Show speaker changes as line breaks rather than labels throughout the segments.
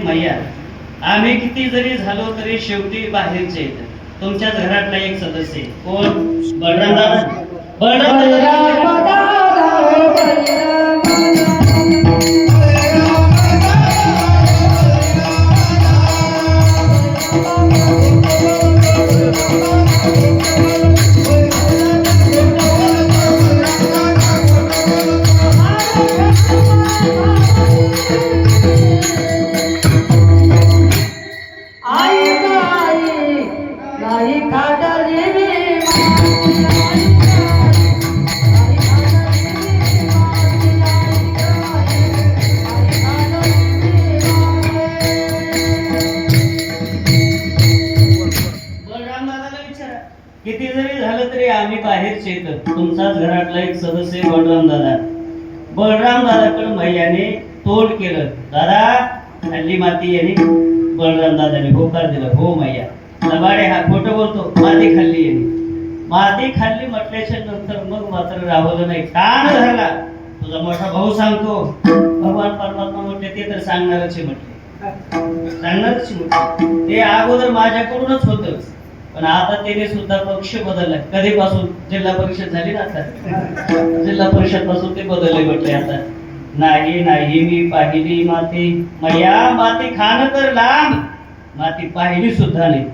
मैया, आम्ही किती जरी झालो तरी शेवटी बाहेरचे आहेत. तुमच्याच घरातला एक सदस्य आहे. कोण? बळराम दादा. बळराम दादा किती जरी झालं तरी आम्ही बाहेरचे येत. तुमचाच घरातला एक सदस्य बळराम दादा. बळराम दादाकडे मैयाने तोंड केलं. दादा हल्ली माती याने बळराम दादाने होकार दिला. हो मैया, लबाडे हा खोटं बोलतो. माती खाल्ली याने. माती खाल्ली म्हटल्याच्या नंतर मग मात्र राहवलं नाही. कान धरला. तुझा मोठा भाऊ सांगतो. भगवान परमात्मा म्हटले ते तर सांगणारच म्हटले. सांगणारच म्हटले. ते अगोदर माझ्याकडूनच होतच, पण आता त्याने सुद्धा पक्ष बदललाय. कधीपासून? जिल्हा परिषद झाली ना आता. जिल्हा परिषद पासून ते बदलले म्हटले. आता नाही नाही मी पाहिली माती. मैया माती खाणं तर लांब, माती पाहिली सुद्धा नाही.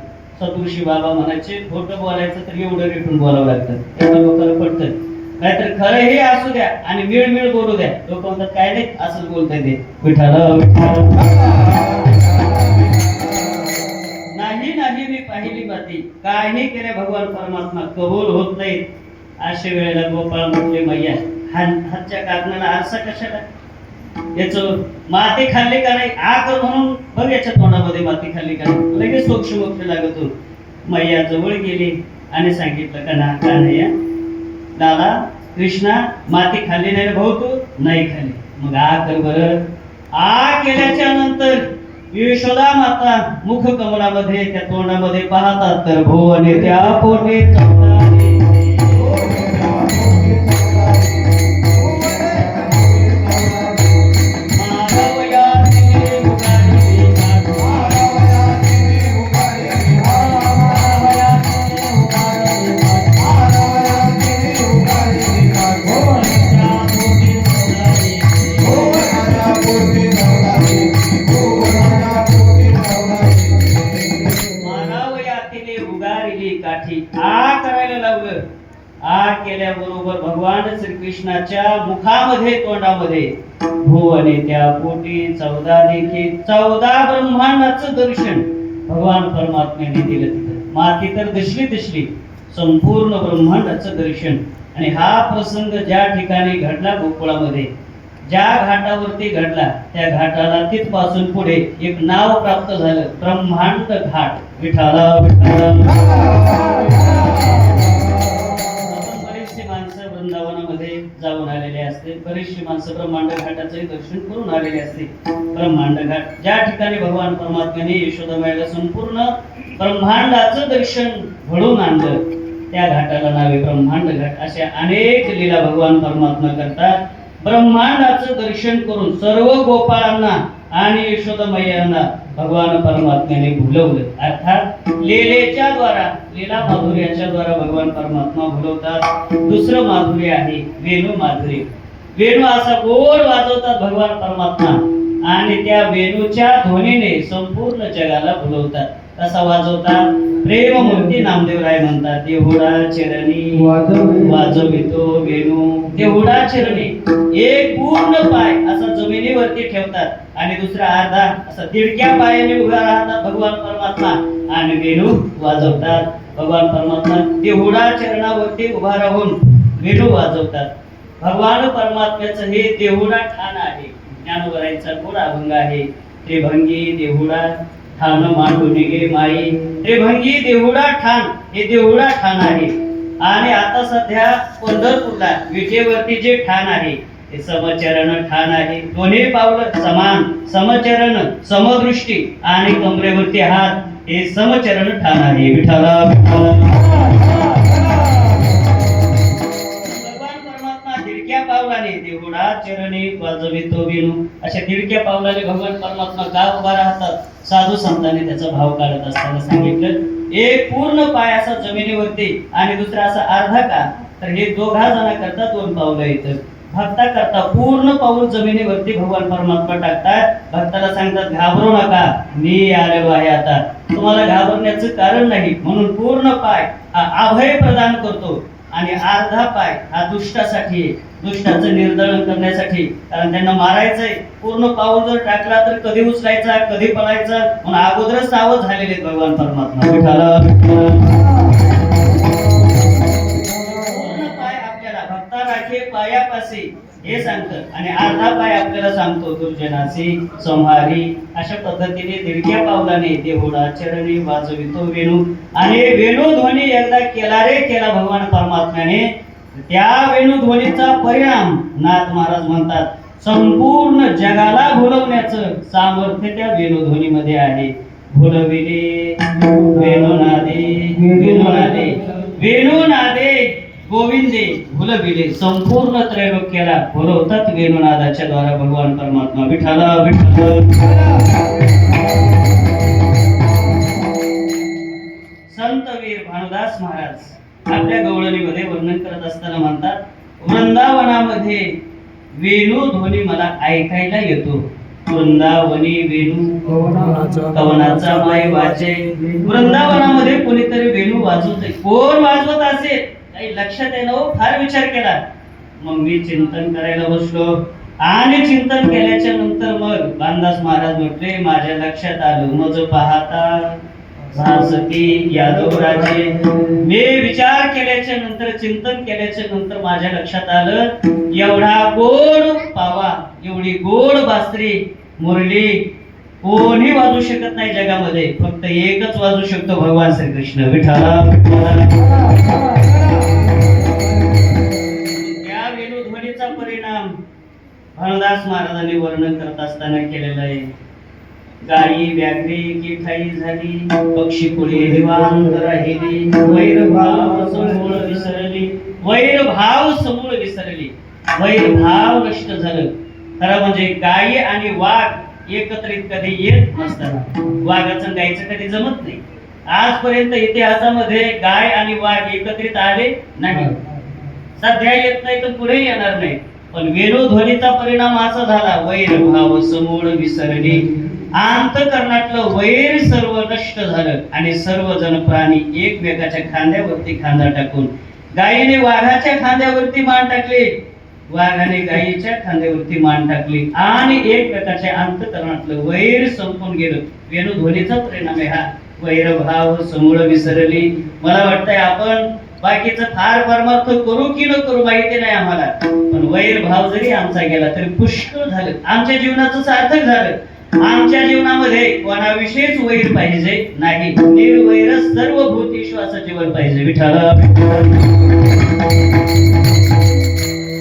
सदृशी बाबा म्हणायचे खोटं बोलायचं तर एवढं रेटून बोलावं लागतं. एवढं लोकांना पडतं. नाहीतर खरं हे असू द्या आणि मिळमिळ बोलू द्या. लोक म्हणतात काय नाही असंच बोलताय ते. विठाला नाही नाही मी पाहिली माती. काही केले भगवान परमात्मा कबूल होत नाही. अशा वेळेला गोपाळ म्हटले मैया हातच्या काकणाला आरसा कशाला? याच माती खाल्ली का नाही आकर म्हणून बघ याच्या तोंडामध्ये माती खाल्ली का नाही. लगेच सोक्ष लागत हो. मैया जवळ गेली आणि सांगितलं का ना का नाही दादा कृष्णा माती खाल्ली नाही भाऊ? तू नाही खाल्ली. मग आकर बरं. आ केल्याच्या नंतर यशोदा माता मुख कमलामध्ये त्या तोंडामध्ये पाहतात तर भुवने त्या पोटे आ करायला लावलं. आ केल्याबरोबर भगवान श्रीकृष्णाच्या मुखामध्ये तोंडामध्ये भुवने त्या पोटी 14 देखील 14 ब्रह्मांडाचं दर्शन भगवान परमात्म्याने दिलं. तिथं माती तर दिसली संपूर्ण ब्रह्मांडाचं दर्शन. आणि हा प्रसंग ज्या ठिकाणी घडला गोकुळामध्ये, ज्या घाटावरती घडला त्या घाटाला तिथपासून पुढे एक नाव प्राप्त झालं, ब्रह्मांड घाट. विठाला बरेचसे माणसं वृंदावनामध्ये जाऊन आलेले असते. बरेचशी माणसं ब्रह्मांड घाटाचे दर्शन करून आलेले असते. ब्रह्मांड घाट ज्या ठिकाणी भगवान परमात्म्याने यशोदामाईला संपूर्ण ब्रह्मांडाचं दर्शन घडवून आणलं त्या घाटाला नावे ब्रह्मांड घाट. अशा अनेक लीला भगवान परमात्मा करतात. ब्रह्मांडाचं दर्शन करून सर्व गोपाळांना आणि यशोदामय्यांना भगवान परमात्म्याने भुलवलं. अर्थात लीलेच्या द्वारा, लीला माधुर्याच्या द्वारा भगवान परमात्मा भुलवतात. दुसरं माधुर्य आहे वेणू माधुर्य. वेणू असा गोड वाजवतात भगवान परमात्मा आणि त्या वेणूच्या ध्वनीने संपूर्ण जगाला भुलवतात. कसा वाजवतात? प्रेममूर्ती नामदेवराय म्हणतात, देहुडा चरणी वाजवितो वेणू. देहुडा चरणी एक पूर्ण पाय असा जमिनीवरती ठेवतात आणि दुसरा अर्धा असा तिडक्या पायाने उभा राहतात भगवान परमात्मा आणि वेणू वाजवतात. भगवान परमात्मा देहुडा चरणावरती उभा राहून वेणू वाजवतात. भगवान परमात्म्याचं हे देहुडा ठाण आहे. ज्ञानोबरायांचा गोड अभंग आहे. त्रिभंगी देहुडा ठाण मांडून गे माई. त्रिभंगी देहुडा ठाण हे देहुडा ठाण आहे. आणि आता सध्या पंढरपूरला विजेवरती जे ठाण आहे ते समचरण ठाण आहे. दोन्ही पावलं समान, समचरण, समदृष्टी आणि कमरेवरती हात हे समचरण ठाण आहे. विठाला भगवान परमात्मा दिडक्या पावलाने देहुडा देवडा चरणी वाजवितो वेणू. अशा दीडक्या पावलाने भगवान परमात्मा का उभा राहतात? साधू संतांनी त्याचा भाव काढत असताना सांगितलं, एक पूर्ण पाय असा जमिनीवरती आणि दुसरा असा अर्धा का, तर हे दोघा जणा करता 2 पावलं येतं. भक्ता करता पूर्ण पाऊल जमिनीवरती भगवान परमात्मा टाकतात. भक्ताला सांगतात, घाबरू नका, मी आलेलो आहे आता. तुम्हाला घाबरण्याचं कारण नाही, म्हणून पूर्ण पाय हा अभय प्रदान करतो आणि अर्धा पाय हा दुष्टासाठी, दुष्टाचं निर्दलन करण्यासाठी, कारण त्यांना मारायचंय. पूर्ण पाऊल जर टाकला तर कधी उचलायचा, कधी पळायचा, म्हणून अगोदरच सावध झालेले आहेत भगवान परमात्मा. भक्ता राखे पायापासी हे सांगतं आणि अर्धा पाय आपल्याला सांगतो दुर्जनासी संहारी. अशा पद्धतीने दीडक्या पावलाने देवडा चरणी वाजवितो वेणू. आणि वेणू ध्वनी एकदा केला रे केला भगवान परमात्म्याने, त्या वेणू ध्वनीचा परिणाम नाथ महाराज म्हणतात संपूर्ण जगाला भुलवण्याचं सामर्थ्य त्या वेणू ध्वनीमध्ये आहे. भुलविले वेणुनादे वेणुनादे वेणुनादे गोविंदे भुलविले. संपूर्ण त्रैलोक्याला भुलवतात वेणुनादाच्या द्वारा भगवान परमात्मा. विठ्ठला विठ्ठल. संत वीर भानुदास महाराज आपल्या गवळणीमध्ये वर्णन करत असताना म्हणतात, वृंदावनामध्ये वेणू ध्वनी मला ऐकायला येतो. वृंदावनी वेणू कवनाचा माई वाचे. वृंदावनामध्ये कोणीतरी वेणू वाजवते. कोण वाजवत असेल काही लक्षात येणं, फार विचार केला. मग मी चिंतन करायला बसलो आणि चिंतन केल्याच्या नंतर मग भानुदास महाराज म्हटले, माझ्या लक्षात आलं, मज पाहता भासती यादव राजे. मी विचार केल्याच्या नंतर, चिंतन केल्याच्या नंतर माझ्या लक्षात आलं, एवढा गोड पावा, एवढी गोड बासरी मुरली कोणी वाजू शकत नाही जगामध्ये, फक्त एकच वाजू शकतो, भगवान श्रीकृष्ण. विठ्ठला. त्या वेणुध्वनीचा परिणाम भानुदास महाराजांनी वर्णन करत असताना केलेलं आहे. गायी व्याघ्रे की ठाई झाली, पक्षी कुळे निवांत राहिली, वैरभाव समूळ विसरली. वैरभाव समूळ विसरली, वैरभाव नष्ट झालं. खरं म्हणजे गायी आणि वाघ एकत्रित कधी येत नसतात. वाघाचं गायीचं कधी जमत नाही. आजपर्यंत इतिहासामध्ये गाय आणि वाघ एकत्रित आले नाही. सध्या येत नाही तर पुढे येणार नाही. पण वेणुध्वनीचा परिणाम असा झाला, वैरभाव समूळ विसरली. अंतःकरणातलं वैर सर्व नष्ट झालं आणि सर्वजण प्राणी एकमेकाच्या खांद्यावरती खांदा टाकून, गायीने वाघाच्या खांद्यावरती मान टाकले, वाघाने गायीच्या खांद्यावरती मान टाकली आणि एकमेकाच्या अंतःकरणातलं वैर संपून गेलं. वेणुध्वनीचा परिणाम आहे हा. वैरभाव समूळ विसरली. मला वाटतंय आपण बाकीचं फार परमार्थ करू की न करू माहिती नाही आम्हाला, पण वैरभाव जरी आमचा गेला तरी पुष्कळ झालं, आमच्या जीवनाचं सार्थक झालं. आमच्या जीवनामध्ये कोणाविषयीच वैर पाहिजे नाही. निर्वैर सर्व भूतेषु असं जीवन पाहिजे. विठ्ठला.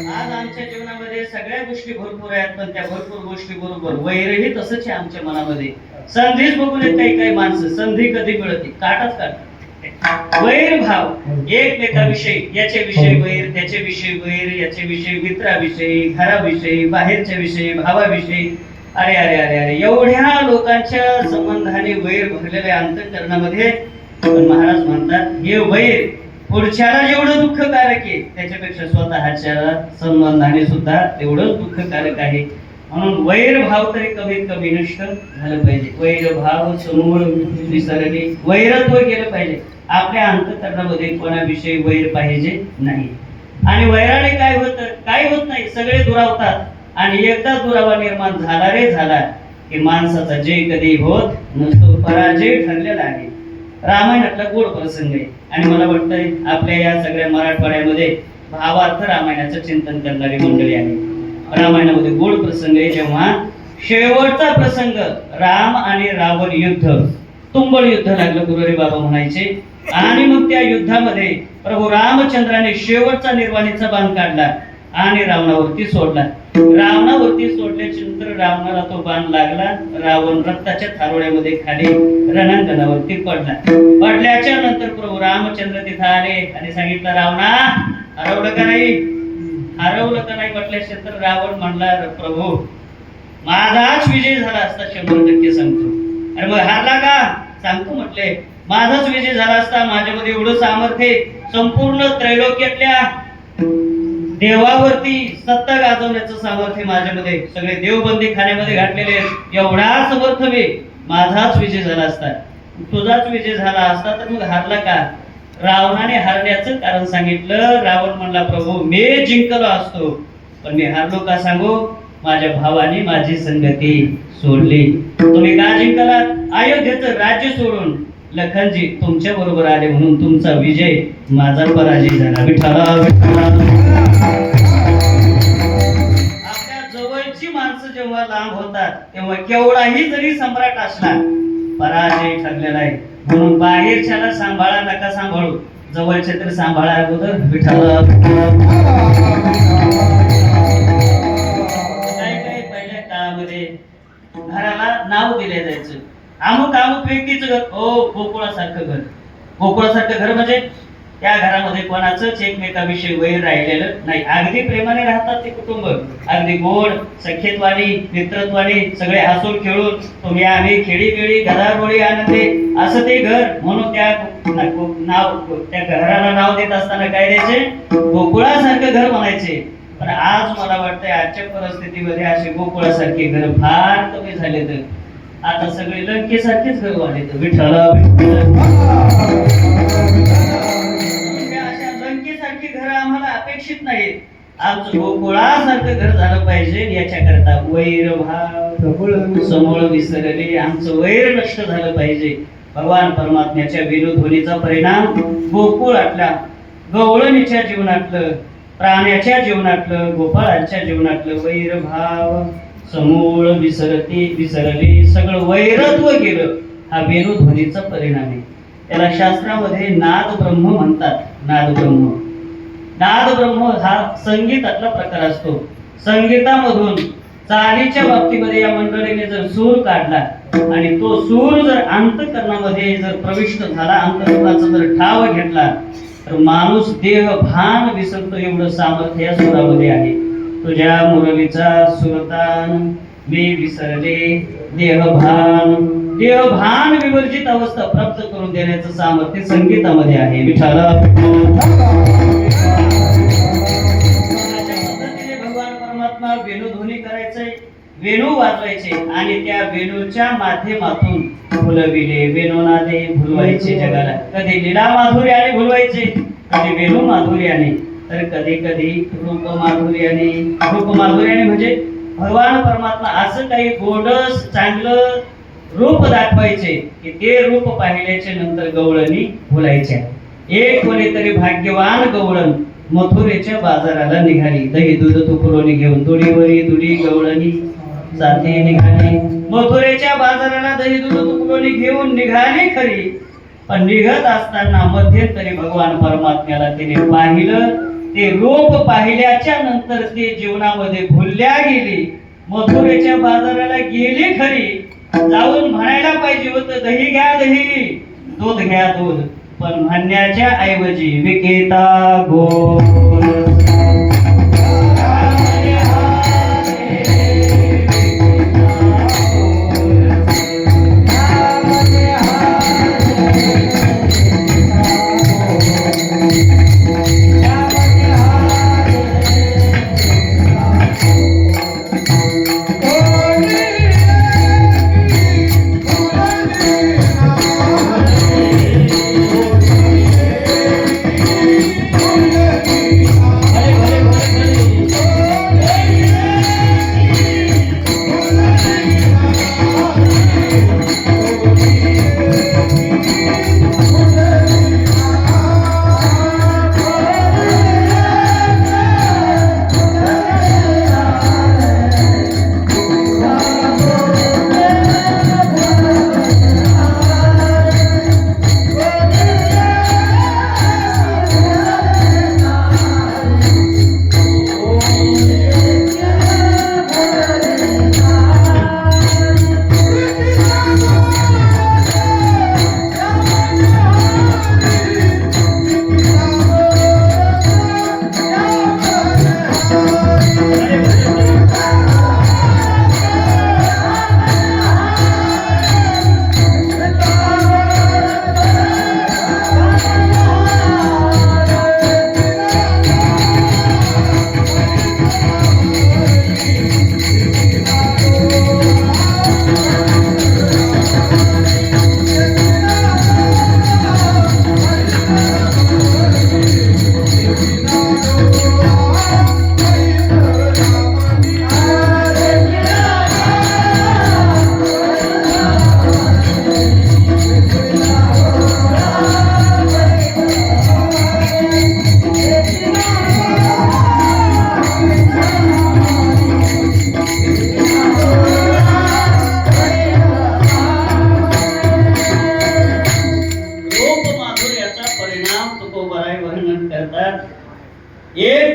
आज आमच्या जीवनामध्ये सगळ्या गोष्टी भरपूर आहेत, पण त्या भरपूर गोष्टी बरोबर वैरही तसंच आहे आमच्या मनामध्ये. संधीच बघून काही काही माणसं संधी कधी मिळते काटाच काढतात. वैर भाव एकमेकाविषयी, याच्याविषयी वैर, त्याच्याविषयी वैर, याच्याविषयी मित्राविषयी, घराविषयी, बाहेरच्या विषयी, भावाविषयी. अरे अरे अरे अरे, एवढ्या लोकांच्या संबंधाने वैर भरलेले अंतःकरणामध्ये. पण महाराज म्हणतात, हे वैर पुढच्याला जेवढं दुःखकारक आहे त्याच्यापेक्षा स्वतःच्या संबंधाने सुद्धा तेवढंच दुःखकारक आहे. म्हणून वैर भाव तरी कमीत कमी नष्ट झालं पाहिजे. वैर भाव समूळ विसरली. वैरत्व गेलं पाहिजे. आपल्या अंतःकरणामध्ये कोणाविषयी वैर पाहिजे नाही. आणि वैराने काय होतं? काय होत नाही, सगळे दुरावतात. आणि एकदा दुरावा निर्माण झाला रे झाला की माणसाचा जय कधी होत नसतो, पराजय ठरलेला आहे. रामायणातला गोड प्रसंग आहे आणि मला वाटतंय आपल्या या सगळ्या मराठवाड्यामध्ये भावार्थ रामायणाचं चिंतन करणारी मंडळी आहे. रामायणामध्ये गोड प्रसंग आहे, जेव्हा शेवटचा प्रसंग राम आणि रावण युद्ध, तुंबळ युद्ध लागलं गुरुरे बाबा म्हणायचे. आणि मग त्या युद्धामध्ये प्रभू रामचंद्राने शेवटचा निर्वाणीचा बाण काढला आणि रावणावरती सोडला. रावणावरती सोडल्याच्या नंतर रावणाला तो बाण लागला. रावण रक्ताच्या थारोळ्यामध्ये खाली रणांगणावरती पडला. पडल्याच्या नंतर प्रभू रामचंद्र तिथे आले आणि सांगितलं, रावणा हरवलं का नाही? हरवलं का नाही म्हटल्याशी तर रावण म्हणला प्रभू माझाच विजय झाला असता 100% सांगतो. अरे मग हारला का सांगतो म्हटले माझाच विजय झाला असता. माझ्यामध्ये एवढं सामर्थ्य संपूर्ण त्रैलोक्यातल्या देवावरती सत्ता गाजवण्याचं सामर्थ्य माझ्यामध्ये, सगळे देवबंदी खाण्यामध्ये घातलेले एवढा समर्थ मी, माझाच विजय झाला असता. तुझाच विजय झाला असता तर मग हारला का? रावणाने हारण्याचं कारण सांगितलं. रावण म्हणला प्रभू मी जिंकलो असतो पण मी हारलो का सांगू? माझ्या भावाने माझी संगती सोडली. तुम्ही का जिंकलात? अयोध्येचं राज्य सोडून लखनजी तुमच्या बरोबर आले म्हणून तुमचा विजय, माझा पराजय झाला. विठ्ठला विठ्ठला. आपल्या जवळची माणसं जेव्हा लांब होतात तेव्हा केवढाही जरी सम्राट असला पराजय ठरलेला आहे. म्हणून बाहेरच्याला सांभाळा नका सांभाळू, जवळचे तर सांभाळा अगोदर. विठ्ठला पहिल्या काळामध्ये घराला नाव दिले जायचं. अमुक अमुक व्यक्तीचं घर, ओ गोकुळासारखं घर. गोकुळासारखं घर म्हणजे त्या घरामध्ये कोणाचंच एकमेकाविषयी वैर राहिलेलं नाही. अगदी प्रेमाने राहतात ते कुटुंब, अगदी गोड सख्यत्वानी मित्रत्वानी सगळे हसून खेळून तुम्ही आम्ही खेळी खेळी गदारोळी आनंदे असं ते घर. म्हणून त्या नाव त्या घराला नाव देत असताना काय द्यायचे? गोकुळासारखं घर म्हणायचे. पण आज मला वाटतंय आजच्या परिस्थितीमध्ये असे गोकुळासारखे घर फार कमी झाले. तर आता सगळे लंकेसारखेच घर वाढले. विठ्ठला अशा लंकेसारखी घर आम्हाला अपेक्षित नाहीत. आमचं गोकुळासारखं घर झालं पाहिजे. याच्याकरता वैर भाव समूळ विसरले, आमचं वैर नष्ट झालं पाहिजे. भगवान परमात्म्याच्या विनोध्वनीचा परिणाम गोकुळातल्या गवळणीच्या जीवनातलं, प्राण्याच्या जीवनातलं, गोपाळांच्या जीवनातलं वैर भाव समूळ विसरले, सगळं वैरत्व गेलं. हा वेणुध्वनीचा परिणाम आहे. त्याला शास्त्रामध्ये नाद ब्रह्म म्हणतात. नाद ब्रह्म हा संगीतातला प्रकार असतो. संगीतामधून चालीच्या बाबतीमध्ये या मंडळीने जर सूर काढला आणि तो सूर जर अंतःकरणामध्ये जर प्रविष्ट झाला, अंतःकरणाचा जर ठाव घेतला तर माणूस देह भान विसरतो. एवढं सामर्थ्य या सुरामध्ये आहे. तुझ्या मुरलीचा सुरतान मी विसरले, देहभान विवर्जित अवस्था प्राप्त करून देण्याचं सामर्थ्य संगीतामध्ये आहे. विठ्ठला भगवान परमात्मा वेणुध्वनी करायचे, वेणू वाजवायचे आणि त्या वेणूच्या माध्यमातून फुलविले वेणुनादे भुलवायचे जगाला. कधी लीला माधुर्याने भुलवायचे, कधी वेणू माधुर्याने, तर कधी कधी रूप माधुर्याने म्हणजे भगवान परमात्मा असं काही गोडस चांगलं रूप दाखवायचे की ते रूप पाहिल्याच्या नंतर गवळणी बोलायच्या. एक कोणीतरी भाग्यवान गवळण मथुरेच्या बाजाराला निघाली. दही दूध तुकडोनी घेऊन दुडीवरी दुडी गवळणी साथी निघाली. मथुरेच्या बाजाराला दही दूध तुकडोनी घेऊन निघाली खरी, पण निघत असताना मध्यंतरी भगवान परमात्म्याला तिने पाहिलं. ते रूप पाहिल्याच्या नंतर ते जीवनामध्ये भुलल्या गेली. मथुरेच्या बाजाराला गेली खरी, जाऊन म्हणायला पाहिजे होतं दही घ्या दही, दूध घ्या दूध, पण म्हणण्याच्या ऐवजी विकेता गोड.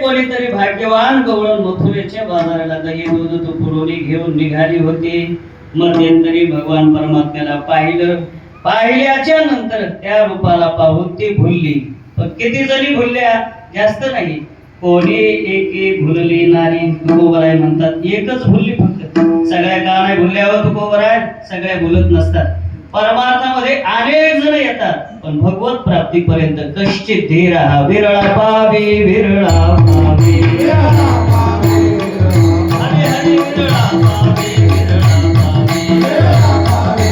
कोणीतरी भाग्यवान गवळण मथुरेच्या बाजाराला दही दूध तुपुरोनी घेऊन निघाली होती. मध्यंतरी भगवान परमात्म्याला पाहिल्याच्या नंतर त्या रूपाला पाहून ती भुलली. पण किती जणी भुलल्या? जास्त नाही. कोणी एक भुलली नारी तुकोबराय म्हणतात. एकच भुलली फक्त. सगळ्या का नाही भुलल्यावर तुकोबराय? सगळ्या भुलत नसतात. परमार्थामध्ये अनेक जण येतात, पण भगवत प्राप्तीपर्यंत कष्ट धीर हा विरळा पावे विरळा पावे हरे हरे विरळा पावे विरळा पावे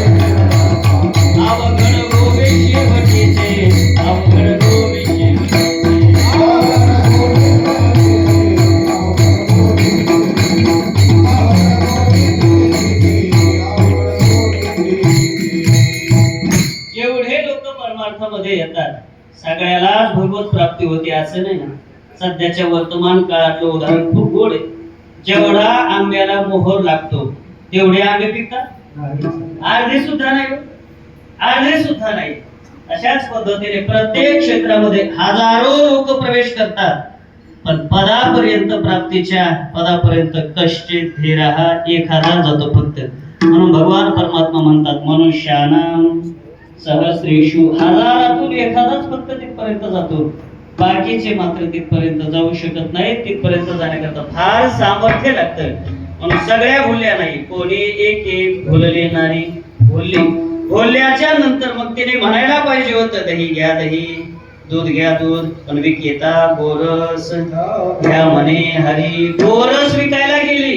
अवघड गोवे शेवटीचे अवघड गोवे परमार्थामध्ये येतात सगळ्यालाच भगवत प्राप्ती होते असं नाही ना. सध्याच्या वर्तमान काळातलं उदाहरण खूप गोड आहे. जेवढा आंब्याला मोहर लागतो तेवढे आंबे पिकतात? अर्धे सुद्धा नाही. अर्धे सुद्धा नाही. अशाच पद्धतीने प्रत्येक क्षेत्रामध्ये हजारो लोक प्रवेश करतात, पण पदापर्यंत प्राप्तीच्या पदापर्यंत कष्ट धीर हा एखादा जातो फक्त. म्हणून भगवान परमात्मा म्हणतात मनुष्यानां सहस्रेषु हजारातून एखादाच फक्त तिथपर्यंत जातो. बाकीचे मात्र तिथपर्यंत जाऊ शकत नाही. तिथपर्यंत जाण्याकरता फार सामर्थ्य लागतं. म्हणून सगळ्या भुलल्या नाही. कोणी एक भुलले नारी भुलली. भुलल्याच्या नंतर मग तिने म्हणायला पाहिजे होतं दही घ्या दही, दूध घ्या दूध, पण विकेता गोरस घ्या म्हणे हरी. गोरस विकायला गेली,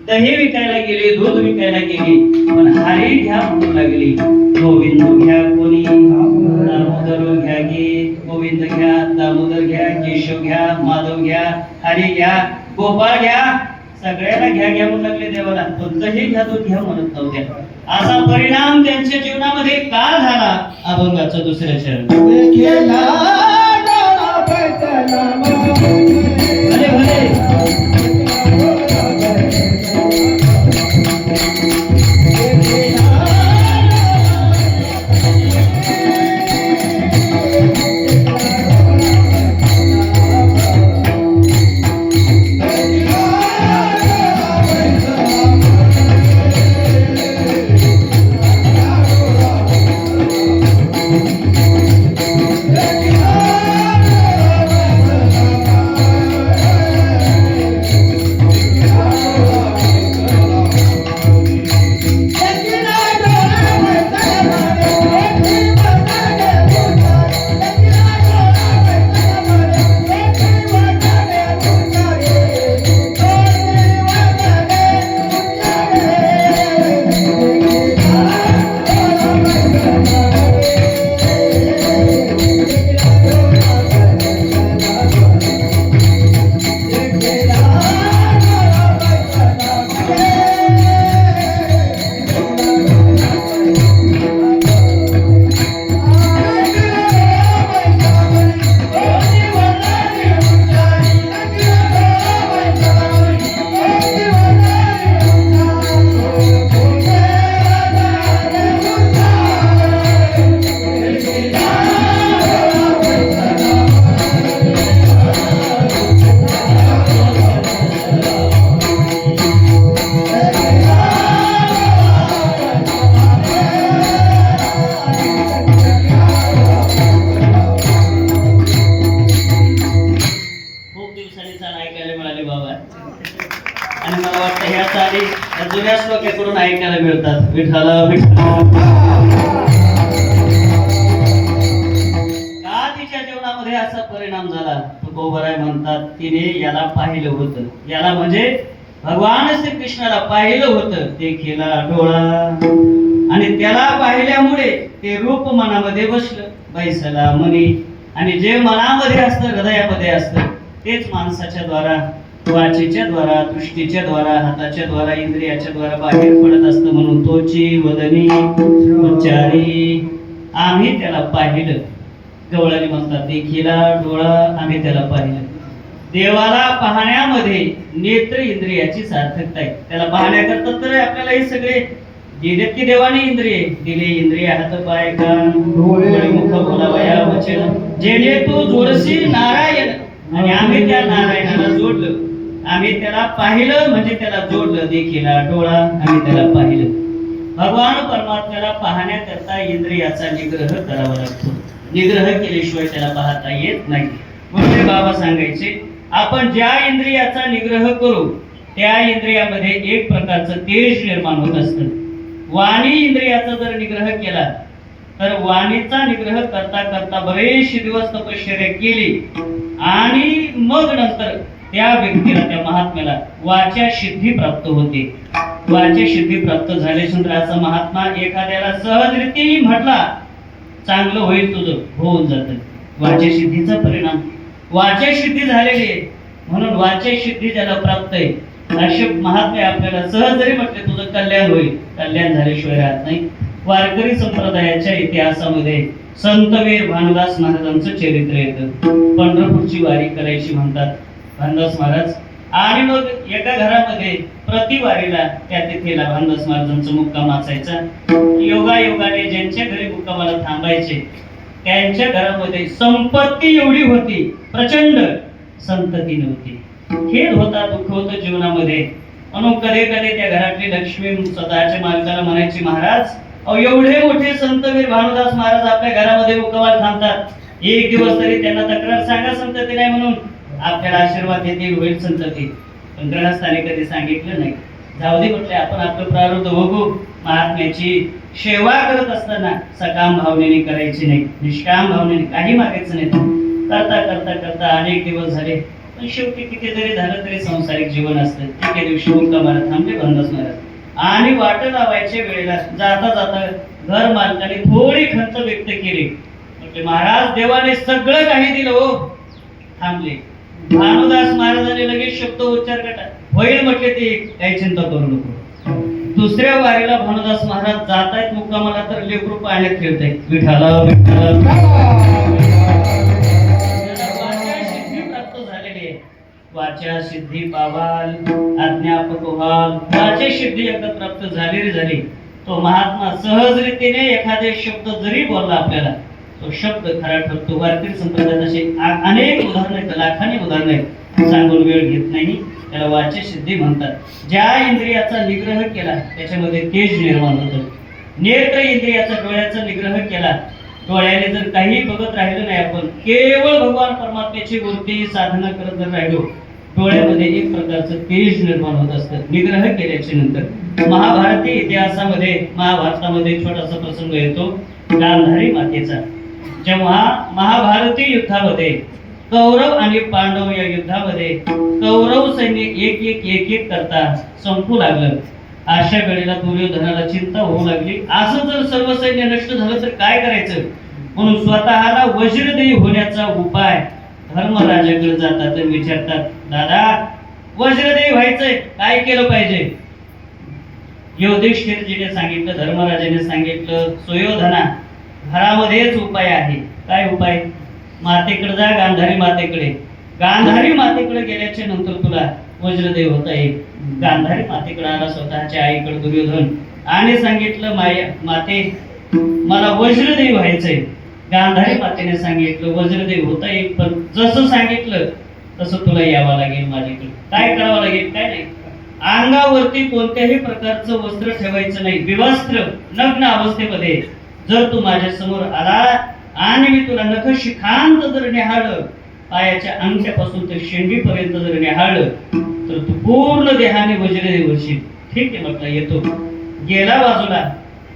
दही विकायला गेली, दूध विकायला गेली, पण हरी घ्या म्हणू लागली. गोविंद घ्या कोणी, दामोदर घ्या गे. गोविंद घ्या, दामोदर घ्या, केशव घ्या, माधव घ्या, हरी घ्या, गोपाळ घ्या. सगळ्याला घ्या घ्या म्हणू लागले देवाला, पण दही घ्या दूध घ्या म्हणत नव्हत्या. असा परिणाम त्यांच्या जीवनामध्ये का झाला? अभंगाचं दुसऱ्या शरण भले भले जुन्या श्लोकाकडून ऐकायला मिळतात. विठ्ठल विठ्ठल का तिच्या जीवनामध्ये असा परिणाम झाला? तुकोबराय म्हणतात तिने याला पाहिलं होतं. याला म्हणजे भगवान श्रीकृष्णाला पाहिलं होतं. ते केला डोळा आणि त्याला पाहिल्यामुळे ते रूप मनामध्ये बसलं. बैसला मनी. आणि जे मनामध्ये असतं, हृदयामध्ये असतं, तेच माणसाच्या द्वारा, वाचेच्या द्वारा, दृष्टीच्या द्वारा, हाताच्या द्वारा, इंद्रियाच्या द्वारा बाहेर पडत असतं. म्हणून तोची वदनी उच्चारी आम्ही त्याला पाहिलं. गवळणी म्हणतात देखीला डोळा आम्ही त्याला पाहिलं. देवाला पाहण्यामध्ये नेत्र इंद्रियाची सार्थकता आहे. त्याला पाहण्याकरता तर आपल्याला हे सगळे दिलेत की देवाने इंद्रिय दिले. इंद्रिय हात पाय कान डोळे मुख बोलावया वचन जेणे तू जोडसी नारायण आणि आम्ही त्या नारायणाला जोडलं, आम्ही त्याला पाहिलं म्हणजे त्याला जोडलं देखील डोळा, आम्ही त्याला पाहिलं. भगवान परमात्म्याला पाहण्याकरता इंद्रियाचा निग्रह करावा लागतो. निग्रह केल्याशिवाय त्याला पाहता येत नाही. म्हणून बाबा सांगायचे, आपण ज्या इंद्रियाचा निग्रह करू त्या इंद्रियामध्ये एक प्रकारचं तेज निर्माण होत असतं. वाणी इंद्रियाचा जर निग्रह केला तर वाणीचा निग्रह करता करता बरेचसे दिवस तपश्चर्या केली आणि मग नंतर त्या व्यक्तीला, त्या महात्म्याला वाचा सिद्धी प्राप्त होते. वाचा सिद्धी प्राप्त झाल्यानंतर असा महात्मा एखाद्याला सहजरित्याही म्हटला चांगलं होईल तुझं, होऊन जातं. वाचा सिद्धीचा परिणाम वाचा सिद्धी झालेली आहे. म्हणून वाचा सिद्धी ज्याला प्राप्त आहे असे महात्मे आपल्याला सहज जरी म्हटले तुझं कल्याण होईल, कल्याण झाल्याशिवाय राहत नाही. वारकरी संप्रदायाच्या इतिहासामध्ये संतवीर भानुदास महाराजांचं चरित्र येतं. पंढरपूरची वारी करायची म्हणतात भानुदास महाराज, आणि मग एका घरामध्ये प्रतिवारीला त्या तिथेला भानुदास महाराजांचा मुक्काम असायचा. योगायोगाने ज्यांच्या घरी मुक्कामाला थांबायचे त्यांच्या घरामध्ये संपत्ती एवढी होती, प्रचंड संतती नव्हती. खेद होता, दुःख होतं जीवनामध्ये. म्हणून कधी कधी त्या घरातली लक्ष्मी स्वतःच्या मालकाला म्हणायची, महाराज अहो एवढे मोठे संतवीर भानुदास महाराज आपल्या घरामध्ये मुक्कामाला थांबतात, एक दिवस तरी त्यांना तक्रार सांगा संतती नाही म्हणून, आपल्याला आशीर्वाद देतील, होईल संतती. पण ग्रहस्थाने कधी सांगितलं नाही. जाऊ दे म्हटले, आपण आपलं प्रारब्ध बघू. महात्म्याची सेवा करत असताना सकाम भावनेने करायची नाही, निष्काम भावनेने, काही मागायचं नाही. करता करता करता अनेक दिवस झाले, पण शेवटी किती जरी झालं तरी संसारिक जीवन असतं. एके दिवशी मुक्कामाला थांबले भानुदास महाराज आणि वाट लावायच्या वेळेला जाता जाता घर मालकाने थोडी खंत व्यक्त केली. म्हटले, महाराज देवाने सगळं काही दिलं हो. थांबले. भानुदास महाराजांनी लगेच शब्द उच्चार केला, होईल म्हटले ते, काही चिंता करू नको. दुसऱ्या वारीला भानुदास महाराज जात आहेत मुक्कामाला तर लेकरू पाण्यात खेळत आहेत. विठाला विठाला प्राप्त झालेली आहे. वाचा सिद्धी पावाल अज्ञापक व्हाल. वाचा सिद्धी एकदा प्राप्त झालेली झाली, तो महात्मा सहजरीतीने एखादे शब्द जरी बोलला आपल्याला, तो शब्द खरा ठरतो. वारकरी संप्रदायात असे अनेक उदाहरण आहेत, लाखांनी उदाहरण आहेत, सांगून वेळ घेत नाही. त्याला वाचा सिद्धी म्हणतात. ज्या इंद्रियाचा निग्रह केला त्याच्यामध्ये तेज निर्माण होतं. नेत्र इंद्रियाचा, डोळ्याचा निग्रह केला, डोळ्याने जर काही बघत राहिलं नाही, आपण केवळ भगवान परमात्म्याची मूर्ती साधना करत जर राहिलो, डोळ्यामध्ये एक प्रकारचं तेज निर्माण होत असतं निग्रह केल्याच्या नंतर. महाभारती इतिहासामध्ये, महाभारतामध्ये छोटासा प्रसंग येतो गांधारी मातेचा. जेव्हा महाभारती युद्धामध्ये कौरव आणि पांडव या युद्धामध्ये कौरव सैन्य एक एक एक एक करता संपू लागलं. अशा वेळेला दुर्योधनाला चिंता होऊ लागली, असं जर सर्व सैन्य नष्ट झालं तर काय करायचं. म्हणून स्वतःला वज्रदेवी होण्याचा उपाय धर्मराजाकडे जातात आणि विचारतात, दादा वज्रदेवी व्हायचंय, काय केलं पाहिजे. युधिष्ठिरजीने सांगितलं, धर्मराजाने सांगितलं, सुयोधना घरामध्येच उपाय आहे. काय उपाय. मातेकडे जा, गांधारी मातेकडे. गांधारी मातेकडे गेल्याच्या नंतर तुला वज्रदेव होता येईल. गांधारी मातेकडे आला, स्वतःच्या आईकडे दुर्योधन, आणि सांगितलं, माते मला वज्रदेव व्हायचंय. गांधारी मातेने सांगितलं, वज्रदेव होता येईल, पण जसं सांगितलं तसं तुला यावं लागेल माझ्याकडे. काय करावं लागेल. काय नाही, अंगावरती कोणत्याही प्रकारचं वस्त्र ठेवायचं नाही. विवस्त्र नग्न अवस्थेमध्ये जर तू माझ्या समोर आला आणि मी तुला नख शिखांत जर निहाळलं, पायाच्या अंगठ्यापासून तर शेंडीपर्यंत जर निहाळलं, तर तू पूर्ण देहाने वज्रदेव होशील. ठीक आहे म्हटलं, येतो. गेला बाजूला,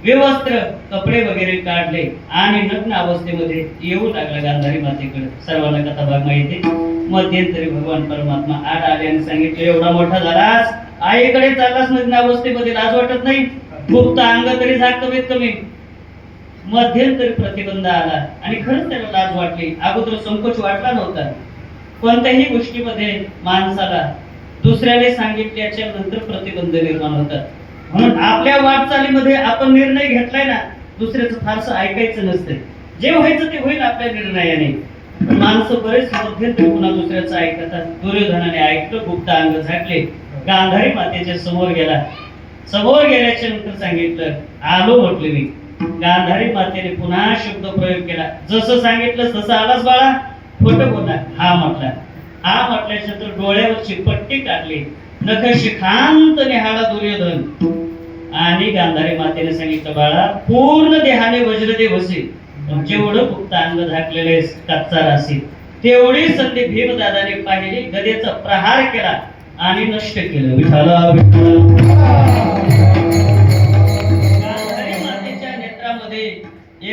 विवस्त्र कपडे वगैरे काढले आणि नग्न अवस्थेमध्ये येऊ लागला गांधारी मातेकडे. सर्वांना कथा भाग माहिती. मध्यंतरी भगवान परमात्मा आड आले आणि सांगितलं, एवढा मोठा झालास, आईकडे चाललास नग्न अवस्थेमध्ये, लाज वाटत नाही. गुप्त अंग तरी झाक कमीत कमी. मध्यंतरी प्रतिबंध आला आणि खरंच त्याला लाज वाटली. अगोदर संकोच वाटला नव्हता. कोणत्याही गोष्टीमध्ये माणसाला दुसऱ्याने सांगितल्याच्या नंतर प्रतिबंध निर्माण होतात. म्हणून आपल्या वाटचालीमध्ये आपण निर्णय घेतलाय ना, दुसऱ्याचं फारसं ऐकायचं नसतं. जे व्हायचं ते होईल आपल्या निर्णयाने. माणसं बरेच मध्यंतरी पुन्हा दुसऱ्याचं ऐकतात. दुर्योधनाने ऐकलं, गुप्त अंग झाकले, गांधारी मातेच्या समोर गेला. समोर गेल्याच्या नंतर सांगितलं, आलो म्हटलं मी. गांधारी मातेने पुन्हा शब्द प्रयोग केला, जसं सांगितलं तसं आलास बाळा, खोटं बोलला. हा म्हटला. हा म्हटल्याच्या तर डोळ्यावरची पट्टी काढली, नख शिखांत निहाळा दुर्योधन आणि गांधारी मातेने सांगितलं, बाळा पूर्ण देहाने वज्रदेव असेल, पण जेवढं फक्त अंग झाकलेले कच्चा रासी तेवढी संधी भीमदादाने पाहिली, गदेचा प्रहार केला आणि नष्ट केलं. विठाला गांधारी मातेच्या नेत्रामध्ये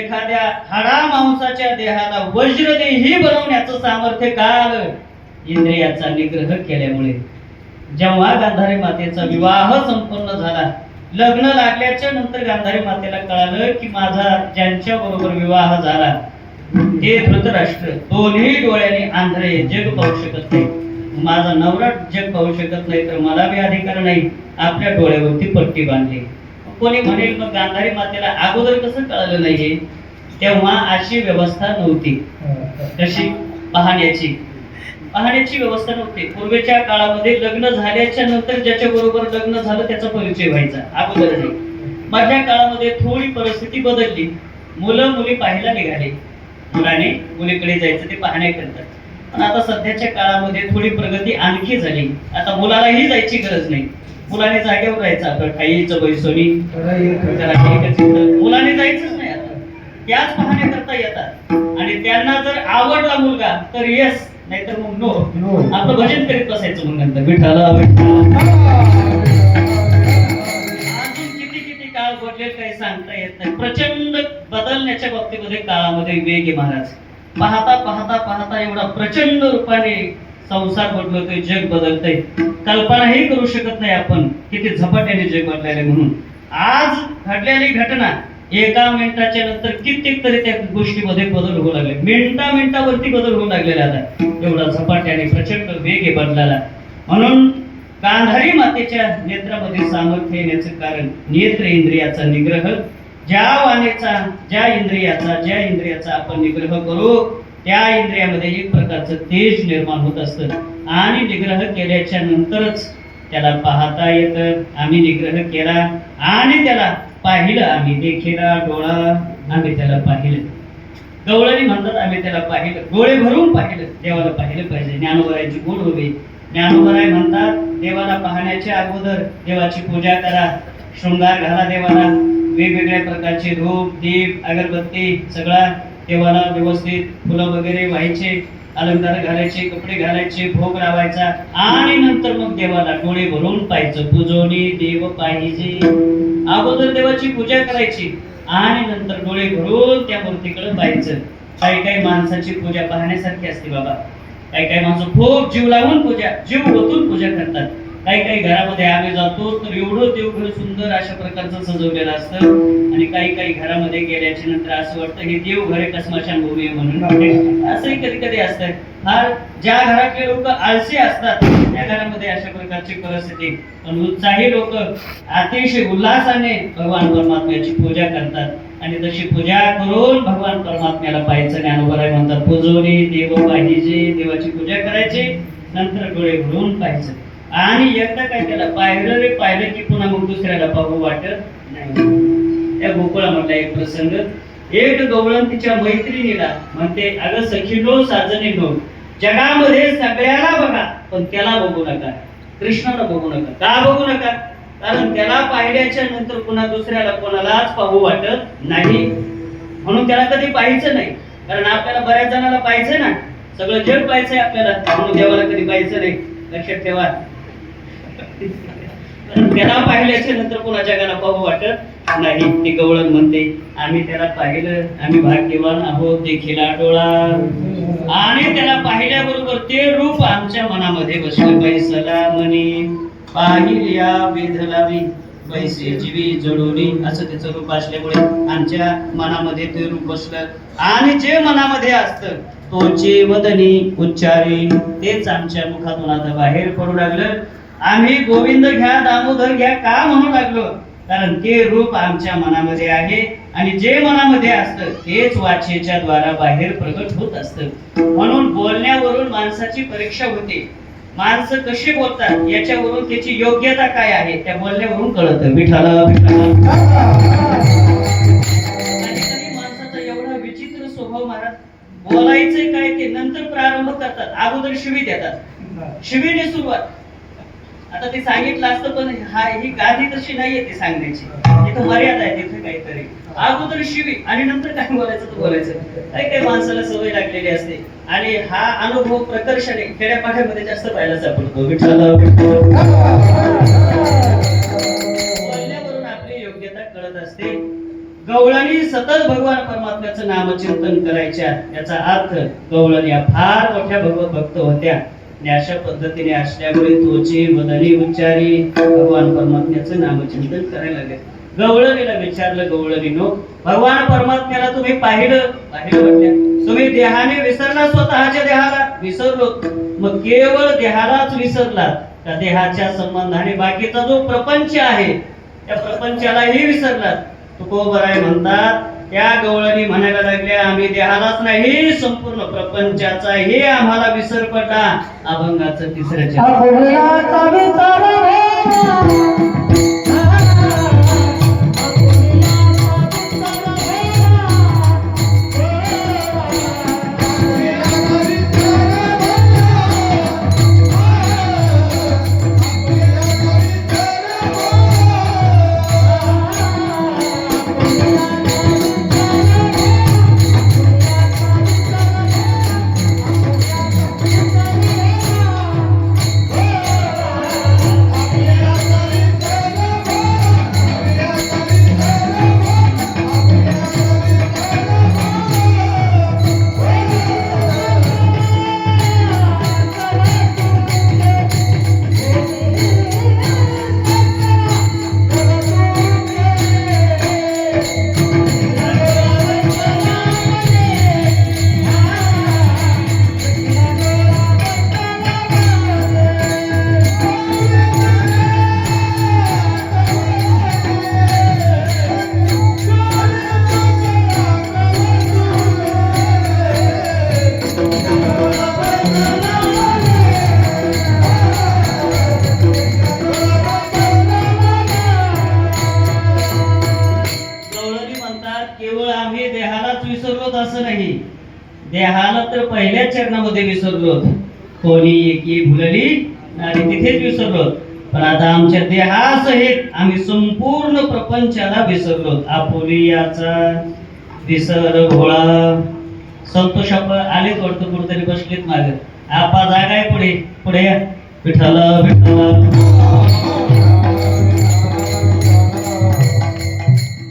एखाद्या हाडा मांसाच्या देहाला वज्रदेही बनवण्याचं सामर्थ्य का आलं? इंद्रियाचा निग्रह केल्यामुळे. जेव्हा गांधारी मातेचा विवाह संपन्न झाला, लग्न लागल्याच्या नंतर गांधारी मातेला कळालं की माझा ज्यांच्या बरोबर विवाह झाला ते धृतराष्ट्र दोन्ही डोळ्यांनी आंधळे, जग पाहू शकत नाही. माझा नवरा जग पाहू शकत नाही तर मला बी अधिकार नाही. आपल्या डोळ्यावरती पट्टी बांधली. कोणी म्हणेल मग गांधारी मातेला अगोदर कसं कळालं नाहीये? तेव्हा अशी व्यवस्था नव्हती. कशी? पाहण्याची व्यवस्था नव्हती. पूर्वीच्या काळामध्ये लग्न झाल्याच्या नंतर ज्याच्या बरोबर लग्न झालं त्याचा परिचय व्हायचा, अगोदर नाही. माझ्या काळामध्ये थोडी परिस्थिती बदलली. मुलं मुली पाहायला निघाले, मुलाने मुलीकडे जायचं ते पाहण्याकरता. पण आता सध्याच्या काळामध्ये थोडी प्रगती आणखी झाली. आता मुलालाही जायची गरज नाही, मुलाने जागेवर राहायचं. आपलं खाईचं बैसोनी मुलाने जायचंच नाही. आता त्याच पाहण्याकरता येतात आणि त्यांना जर आवडला मुलगा तर येस, नाहीतर मग नो. आपलं भजन करीत बसायचं मग नंतर विठाला किती काळ बदलेल काही सांगता येत नाही. प्रचंड बदलण्याच्या बाबतीमध्ये काळामध्ये वेग आहे महाराज. पाहता पाहता पाहता एवढा प्रचंड रूपाने संसार बदलतोय, जग बदलतंय. कल्पनाही करू शकत नाही आपण किती झपाट्याने जग बदलायला. म्हणून आज घडलेली घटना एका मिनिटाच्या नंतर कित्येक तरी त्या गोष्टीमध्ये बदल होऊ लागले. मिनिटावरती बदल होऊ लागलेला आता एवढा झपाट्याने प्रचंड वेग आहे बदलाला. म्हणून गांधारी मातेच्या नेत्रामध्ये सामर्थ्य येण्याचं कारण नेत्र इंद्रियाचा निग्रह. ज्या इंद्रियाचा आपण निग्रह करू त्या इंद्रियामध्ये एक प्रकारचं तेज निर्माण होत असतं आणि निग्रह केल्याच्या नंतरच त्याला पाहता येतं. आम्ही निग्रह केला आणि त्याला पाहिलं. आम्ही देखिला डोळा, आम्ही त्याला पाहिलं. गवळणी म्हणतात आम्ही त्याला पाहिलं, डोळे भरून पाहिलं. देवाला पाहिलं पाहिजे. ज्ञानोबरायची गोड होते. ज्ञानोबराय म्हणतात देवाला पाहण्याच्या अगोदर देवाची पूजा करा, शृंगार घाला देवाला, वेगवेगळ्या प्रकारचे धूप दीप अगरबत्ती सगळा देवाला व्यवस्थित फुलं वगैरे व्हायचे, अलंकार घालायचे, कपडे घालायचे, भोग लावायचा आणि नंतर मग देवाला डोळे भरून पाहायचं. पूजोनी देव पाहिजे. अगोदर देवाची पूजा करायची आणि नंतर डोळे भरून त्या मूर्तीकडे पाहायचं. काही माणसाची पूजा पाहण्यासारखी असते बाबा. काही माणसं खूप जीव लावून पूजा, जीव ओतून पूजा करतात. काही घरामध्ये आम्ही जातो तर एवढं देवघर सुंदर अशा प्रकारचं सजवलेलं असतं आणि काही घरामध्ये गेल्याच्या नंतर असं वाटतं हे देवघर आहे का स्मशानभूमी आहे म्हणून. असंही कधी असतं. फार ज्या घरातले लोक आळसी असतात त्या घरामध्ये अशा प्रकारची परिस्थिती. पण उत्साही लोक अतिशय उल्हासाने भगवान परमात्म्याची पूजा करतात आणि तशी पूजा करून भगवान परमात्म्याला पाहायचं. ज्ञानोबराय म्हणतात पूजोनी देव पाहिजे. देवाची पूजा करायची, नंतर डोळे भरून पाहायचं. आणि एकदा काय त्याला पाहिलं की पुन्हा मग दुसऱ्याला पाहू वाटत नाही. त्या गोकुळामधला एक प्रसंग. एक गवळण तिच्या मैत्रिणीला म्हणते, अगं सखीनो साजनीनो, जगामध्ये सगळ्याला बघा पण त्याला बघू नका, कृष्णाला बघू नका. का बघू नका? कारण त्याला पाहिल्याच्या नंतर पुन्हा दुसऱ्याला कोणालाच पाहू वाटत नाही. म्हणून त्याला कधी पाहायचं नाही. कारण आपल्याला बऱ्याच जणांना पाहायचंय ना, सगळं जग पाहायचंय आपल्याला, म्हणून देवाला कधी पाहायचं नाही. लक्षात ठेवा. त्याला पाहिल्याच्या नंतर कोणा जगाला पाहू वाटत नाही. ती गवळण म्हणते आम्ही त्याला पाहिलं, आम्ही भाग्यवान आहोत. देखिला डोळा आणि त्याला पाहिल्याबरोबर ते रूप आमच्या मनामध्ये बसलं. पैसला म्हणी पाहिल्या वेधलावी, पैसे जीवी जडोनी, असं त्याचं रूप असल्यामुळे आमच्या मनामध्ये ते रूप बसलं. आणि जे मनामध्ये असतं तोचे वदनी उच्चारी, तेच आमच्या मुखातून आता बाहेर पडू लागलं. आम्ही गोविंद घ्या दामोदर घ्या का म्हणू लागलो? कारण ते रूप आमच्या मनामध्ये आहे आणि जे मनामध्ये असतं तेच वाचेच्या द्वारा बाहेर प्रगट होत असतं. म्हणून बोलण्यावरून माणसाची परीक्षा होते. माणसं कशी बोलतात याच्यावरून त्याची योग्यता काय आहे त्या बोलण्यावरून कळतं. विठाला माणसाचा एवढा विचित्र स्वभाव महाराज. बोलायचंय काय ते नंतर नंतर प्रारंभ करतात. अगोदर शिवी देतात, शिवीने सुरुवात. आता ते सांगितलं असतं, पण ही गादी तशी नाहीये ते सांगण्याची, तिथं मर्यादा आहे, तिथे काहीतरी अगोदर शिवी आणि नंतर काय बोलायचं तर बोलायचं. काही काही माणसाला सवय लागलेली असते आणि हा अनुभव प्रकर्षाने खेड्यापाड्यामध्ये जास्त पाहायला सापडतो. बोलण्यावरून आपली योग्यता कळत असते. गवळणी सतत भगवान परमात्म्याचं नामचिंतन करायच्या, याचा अर्थ गवळणी या फार मोठ्या भगवत भक्त होत्या. अशा पद्धतीने असल्यामुळे तोची वदनी उच्चारी भगवान परमात्म्याचं नामचिंतन करायला लागले. गवळणीला विचारलं, गवळणीनो, भगवान परमात्म्याला तुम्ही पाहिलं म्हटल्या, तुम्ही देहाने विसरला, स्वतःच्या देहाला विसरलो, मग केवळ देहालाच विसरलात का देहाच्या संबंधाने बाकीचा जो प्रपंच आहे त्या प्रपंचालाही विसरलात? तुकोबराय म्हणतात, त्या गवळणी म्हणायला लागल्या, आम्ही देहालाच नाही संपूर्ण प्रपंचाचाही आम्हाला विसर पडला. अभंगाचं तिसरं देहाला तर पहिल्या चरणामध्ये विसरलो, कोणी एकी भुलली आणि तिथेच विसरलो, पण आता आमच्या देहासहित आम्ही संपूर्ण प्रपंचाला विसरलो. आपुलियाचा विसर भोळा. संतोष आलेच वाटतं, कुठेतरी बसलेत मागे. आपा जागा आहे पुढे, पुढे विठ्ठल विठ्ठल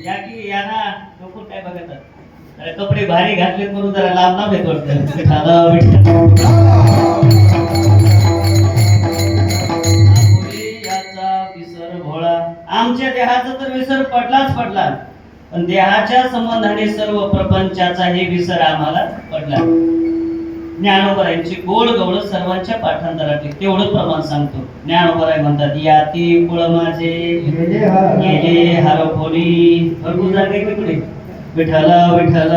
या की या ना. लोक काय बघतात, कपडे भारी घातले म्हणून जरा लांब लांब येत वाटतं. याचा विसर भोळा. आमच्या देहाचा तर विसर पडलाच पडला, पण देहाच्या संबंधाने सर्व प्रपंचाचाही विसर आम्हाला पडला. ज्ञानोबरायांची गोड गवळ सर्वांच्या पाठांतरातली तेवढं प्रमाण सांगतो. ज्ञानोबराय म्हणतात, याती कुळ माझे गेले हरभोनी. भरपूर जागे तिकडे विठ्ठल विठ्ठल.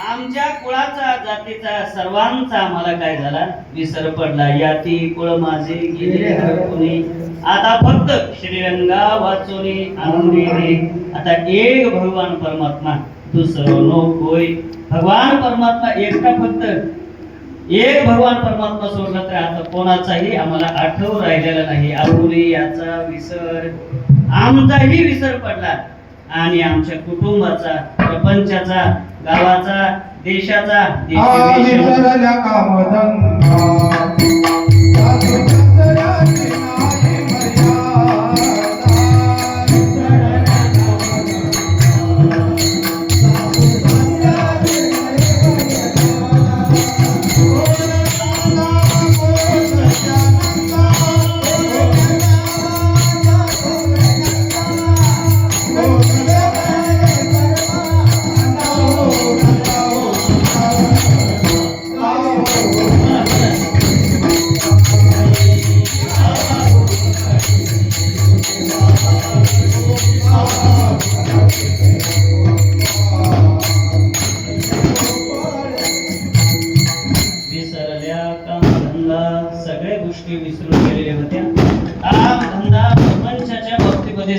आमच्या कुळाचा जातीचा सर्वांचा आम्हाला काय झाला, विसर पडला. याती कुळ माझे गेले हरभोनी. आता फक्त श्रीरंगा वाचोनी आनंदी. आता एक भगवान परमात्मा, दुसरं नो कोय. भगवान परमात्मा एकटा, फक्त एक भगवान परमात्मा सोडला तर आता कोणाचाही आम्हाला आठव राहिलेला नाही. आपुली याचा विसर, आमचाही विसर पडला आणि आमच्या कुटुंबाचा, प्रपंचाचा, गावाचा, देशाचा,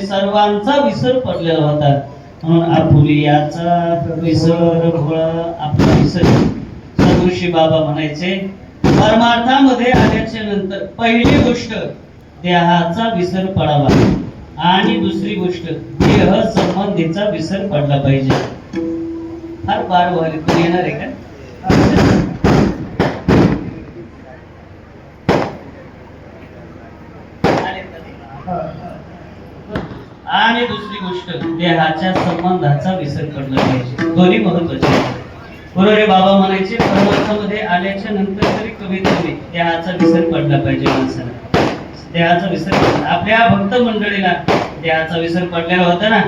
सर्वांचा विसर पडलेला होता. म्हणून आपुलियाचा विसर भोळा आपला विसर. सदृशी बाबा म्हणायचे परमार्थामध्ये आल्याच्या नंतर पहिली गोष्ट देहाचा विसर पडावा आणि दुसरी गोष्ट देह संबंधीचा विसर पडला पाहिजे. फार बार व्हायला तुम्ही येणार आहे का? आणि दुसरी गोष्ट देहाच्या संबंधाचा विसर पडला पाहिजे. दोन्ही महत्वाचे. पुरोरे बाबा म्हणायचे परमार्थामध्ये आल्याच्या नंतर तरी कमीत कमी देहाचा विसर पडला पाहिजे माणसाला. देहाचा विसर आपल्या भक्त मंडळीला देहाचा विसर पडलेला होता ना.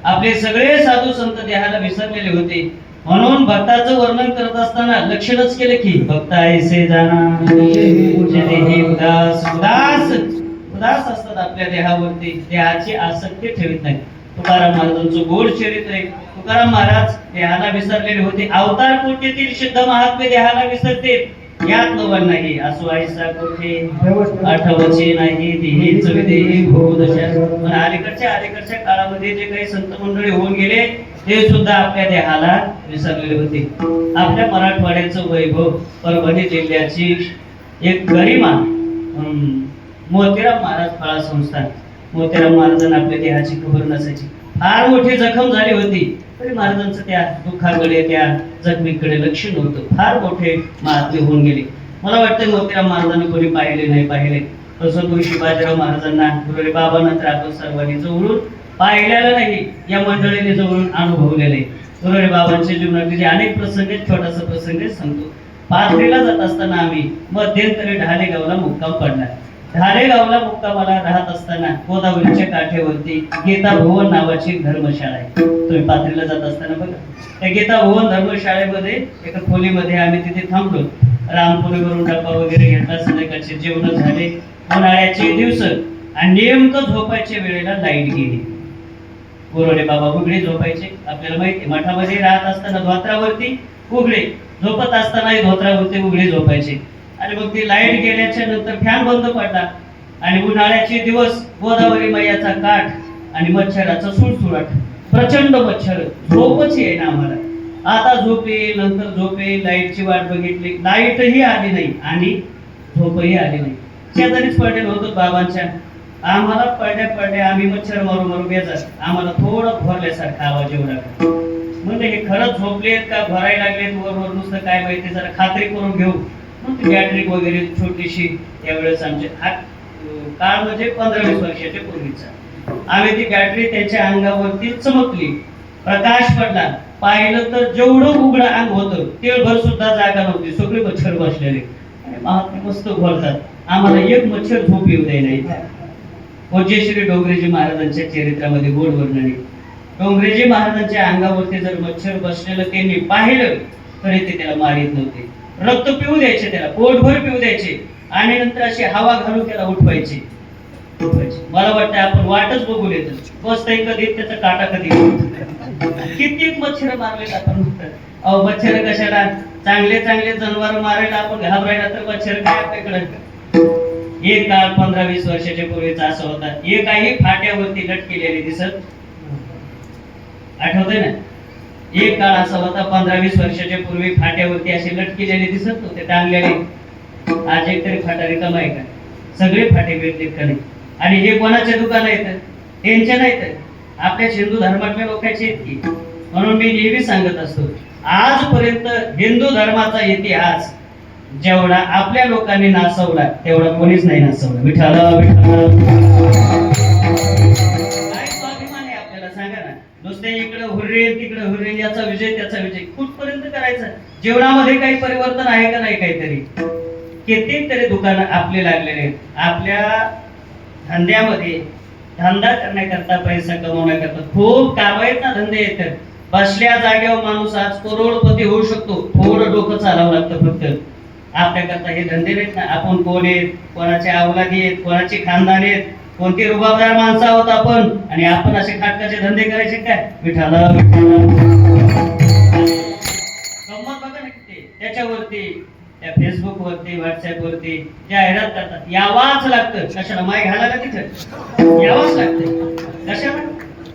आपले सगळे साधू संत देहाला विसरलेले होते. म्हणून भक्ताचं वर्णन करत असताना लक्षणच केलं की भक्त ऐसे जाना देही उदास उदास उदास असतात आपल्या देहावरती. देहाची आसक्ती ठेवत नाही. तुकाराम महाराजांचं गोड चरित्र आहे. तुकाराम महाराज देहाला विसरलेले होते. अवतार कोटीतील सिद्ध महात्मे देहाला विसरते. यात नवल नाही असो ऐसा कोठे आठवचे नाही देहीच विदेही भोगदशा. पण अलीकडच्या काळामध्ये जे काही संत मंडळी होऊन गेले ते सुद्धा आपल्या देहाला विसरलेले होते. आपल्या मराठवाड्याचं वैभव परभणी जिल्ह्याची एक गरिमा मोतीराम महाराज फळा संस्थान. मोतीराम महाराजांना आपल्या देहाची खबर नसायची. फार मोठी जखम झाली होती तरी महाराजांचं त्या दुःखाकडे त्या जखमीकडे लक्ष नव्हतं. फार मोठे महात्मे होऊन गेले. मला वाटतं मोतीराम महाराजांना कोणी पाहिले नाही पाहिले. तसं शिवाजीराव महाराजांना गुरुरे बाबांना तर आपण सर्वांनी जवळून पाहिलेलं नाही. या मंडळीने जवळून अनुभवलेले. गुरुरे बाबांच्या जीवनातले जे अनेक प्रसंग आहेत, छोटासा प्रसंग सांगतो. पाथरीला जात असताना आम्ही मध्यंतरी ढालेगावला मुक्काम पडला. ढालेगावला मुक्कामाला राहत असताना गोदावरीच्या काठेवरती गीता भुवन नावाची धर्मशाळा आहे. तुम्ही पाथरीला जात असताना बघा त्या गीता भुवन धर्मशाळेमध्ये एका खोलीमध्ये आम्ही तिथे थांबलो. रामपुरीवरून डब्बा वगैरे घेतला. संध्याकाळचे जेवण झाले. उन्हाळ्याचे दिवस आणि नेमकं झोपायच्या वेळेला लाईट गेली. गोरोडे बाबा उघडे झोपायचे. आपल्याला माहिती मठामध्ये राहत असताना धोत्रावरती उघडे, झोपत असताना धोत्रावरती उघडे झोपायचे. आणि मग ती लाईट गेल्याच्या नंतर फॅन बंद पडला आणि उन्हाळ्याचे दिवस गोदावरी मैयाचा काठ आणि मच्छराचा सुळसुळाट, प्रचंड मच्छर. झोपच येईना आम्हाला. आता झोप येईल नंतर झोप येईल. लाईटची वाट बघितली, लाईटही आली नाही आणि झोपही आली नाही. शेजारीच पडले नव्हतं बाबांच्या. आम्हाला पडल्या आम्ही मच्छर मारू बेजार. आम्हाला थोडं भरल्यासारखा आवाज येऊ लागला. म्हणजे हे खरंच झोपलेत का भरायला लागलेत वर नुसतं काय माहिती, जरा खात्री करून घेऊ. मग ती बॅटरी वगैरे छोटीशी त्यावेळेस आमचे काळ म्हणजे 15-20 वर्षाच्या पूर्वीचा. आम्ही ती बॅटरी त्याच्या अंगावरती चमकली. प्रकाश पडला. पाहिलं तर जेवढं उघडं अंग होतं तेवढं सुद्धा जागा नव्हती. सगळे मच्छर बसलेले. आणि महात्मे मस्त बोलतात. आम्हाला एक मच्छर झोप येऊ द्याय नाही. पूज्यश्री डोंगरेजी महाराजांच्या चरित्रामध्ये गोड वर्णन आहे. डोंगरेजी महाराजांच्या अंगावरती जर मच्छर बसलेलं त्यांनी पाहिलं तरी ते त्याला मारित नव्हते. रक्त पिऊ द्यायचे, त्याला पोटभर पिऊ द्यायचे आणि नंतर अशी हवा घालून त्याला उठवायची. मला वाटतं आपण वाटच बघून येतो. बसतंय कधी त्याचा काटा कधी. किती मच्छर मारले आपण. अहो मच्छर कशाला, चांगले जनावर मारायला आपण घाबरायला तर मच्छर काय आपल्याकडे. एक काळ 15-20 वर्षाच्या पूर्वीचा असा होता. एकाही फाट्यावरती लटकेलेले दिसत आठवतंय ना. एक काळ असा होता 15-20 वर्षाच्या पूर्वी फाट्यावरती असे लटकेलेले दिसत होते टांगलेले. आज एक तरी फाटा रिकामा आहे का? सगळे फाटे भेटलेत का नाही? आणि हे कोणाचे दुकान आहेत? त्यांच्या नाहीत, आपल्या हिंदू धर्मातल्या लोकांचे आहेत की. म्हणून मी नेहमी सांगत असतो आजपर्यंत हिंदू धर्माचा इतिहास जेवढा आपल्या लोकांनी नाचवला तेवढा कोणीच नाही नाचवला. विठाला काय स्वाभिमान आहे आपल्याला सांगा ना. नुसते इकडे हुर्रे तिकडे हुर्रे, याचा विजय त्याचा विजय कुठपर्यंत करायचा? जेवणामध्ये काही परिवर्तन आहे का नाही? काहीतरी कित्येक तरी दुकान आपले लागलेले आहेत. आपल्या धंद्यामध्ये धंदा करण्याकरता, पैसा कमवण्याकरता खूप काम आहेत ना, धंदे येतात. बसल्या जागेवर माणूस आज करोडपती होऊ शकतो. थोडं डोकं चालावं लागतं फक्त. आपल्याकरता हे धंदे नाहीत ना. आपण कोण आहेत, कोणाचे अवलादी आहेत, कोणाची खानदान आहेत, कोणती रुबाबदार माणसं आहोत आपण, आणि आपण असे खाटकाचे धंदे करायचे काय? विठाला गंमत बघा ना किती. त्याच्यावरती त्या फेसबुक वरती व्हॉट्सअप वरती जाहिरात करतात. यावाच लागतं. कशाला? माय घालायला तिथं यावंच लागतंय. कशाला?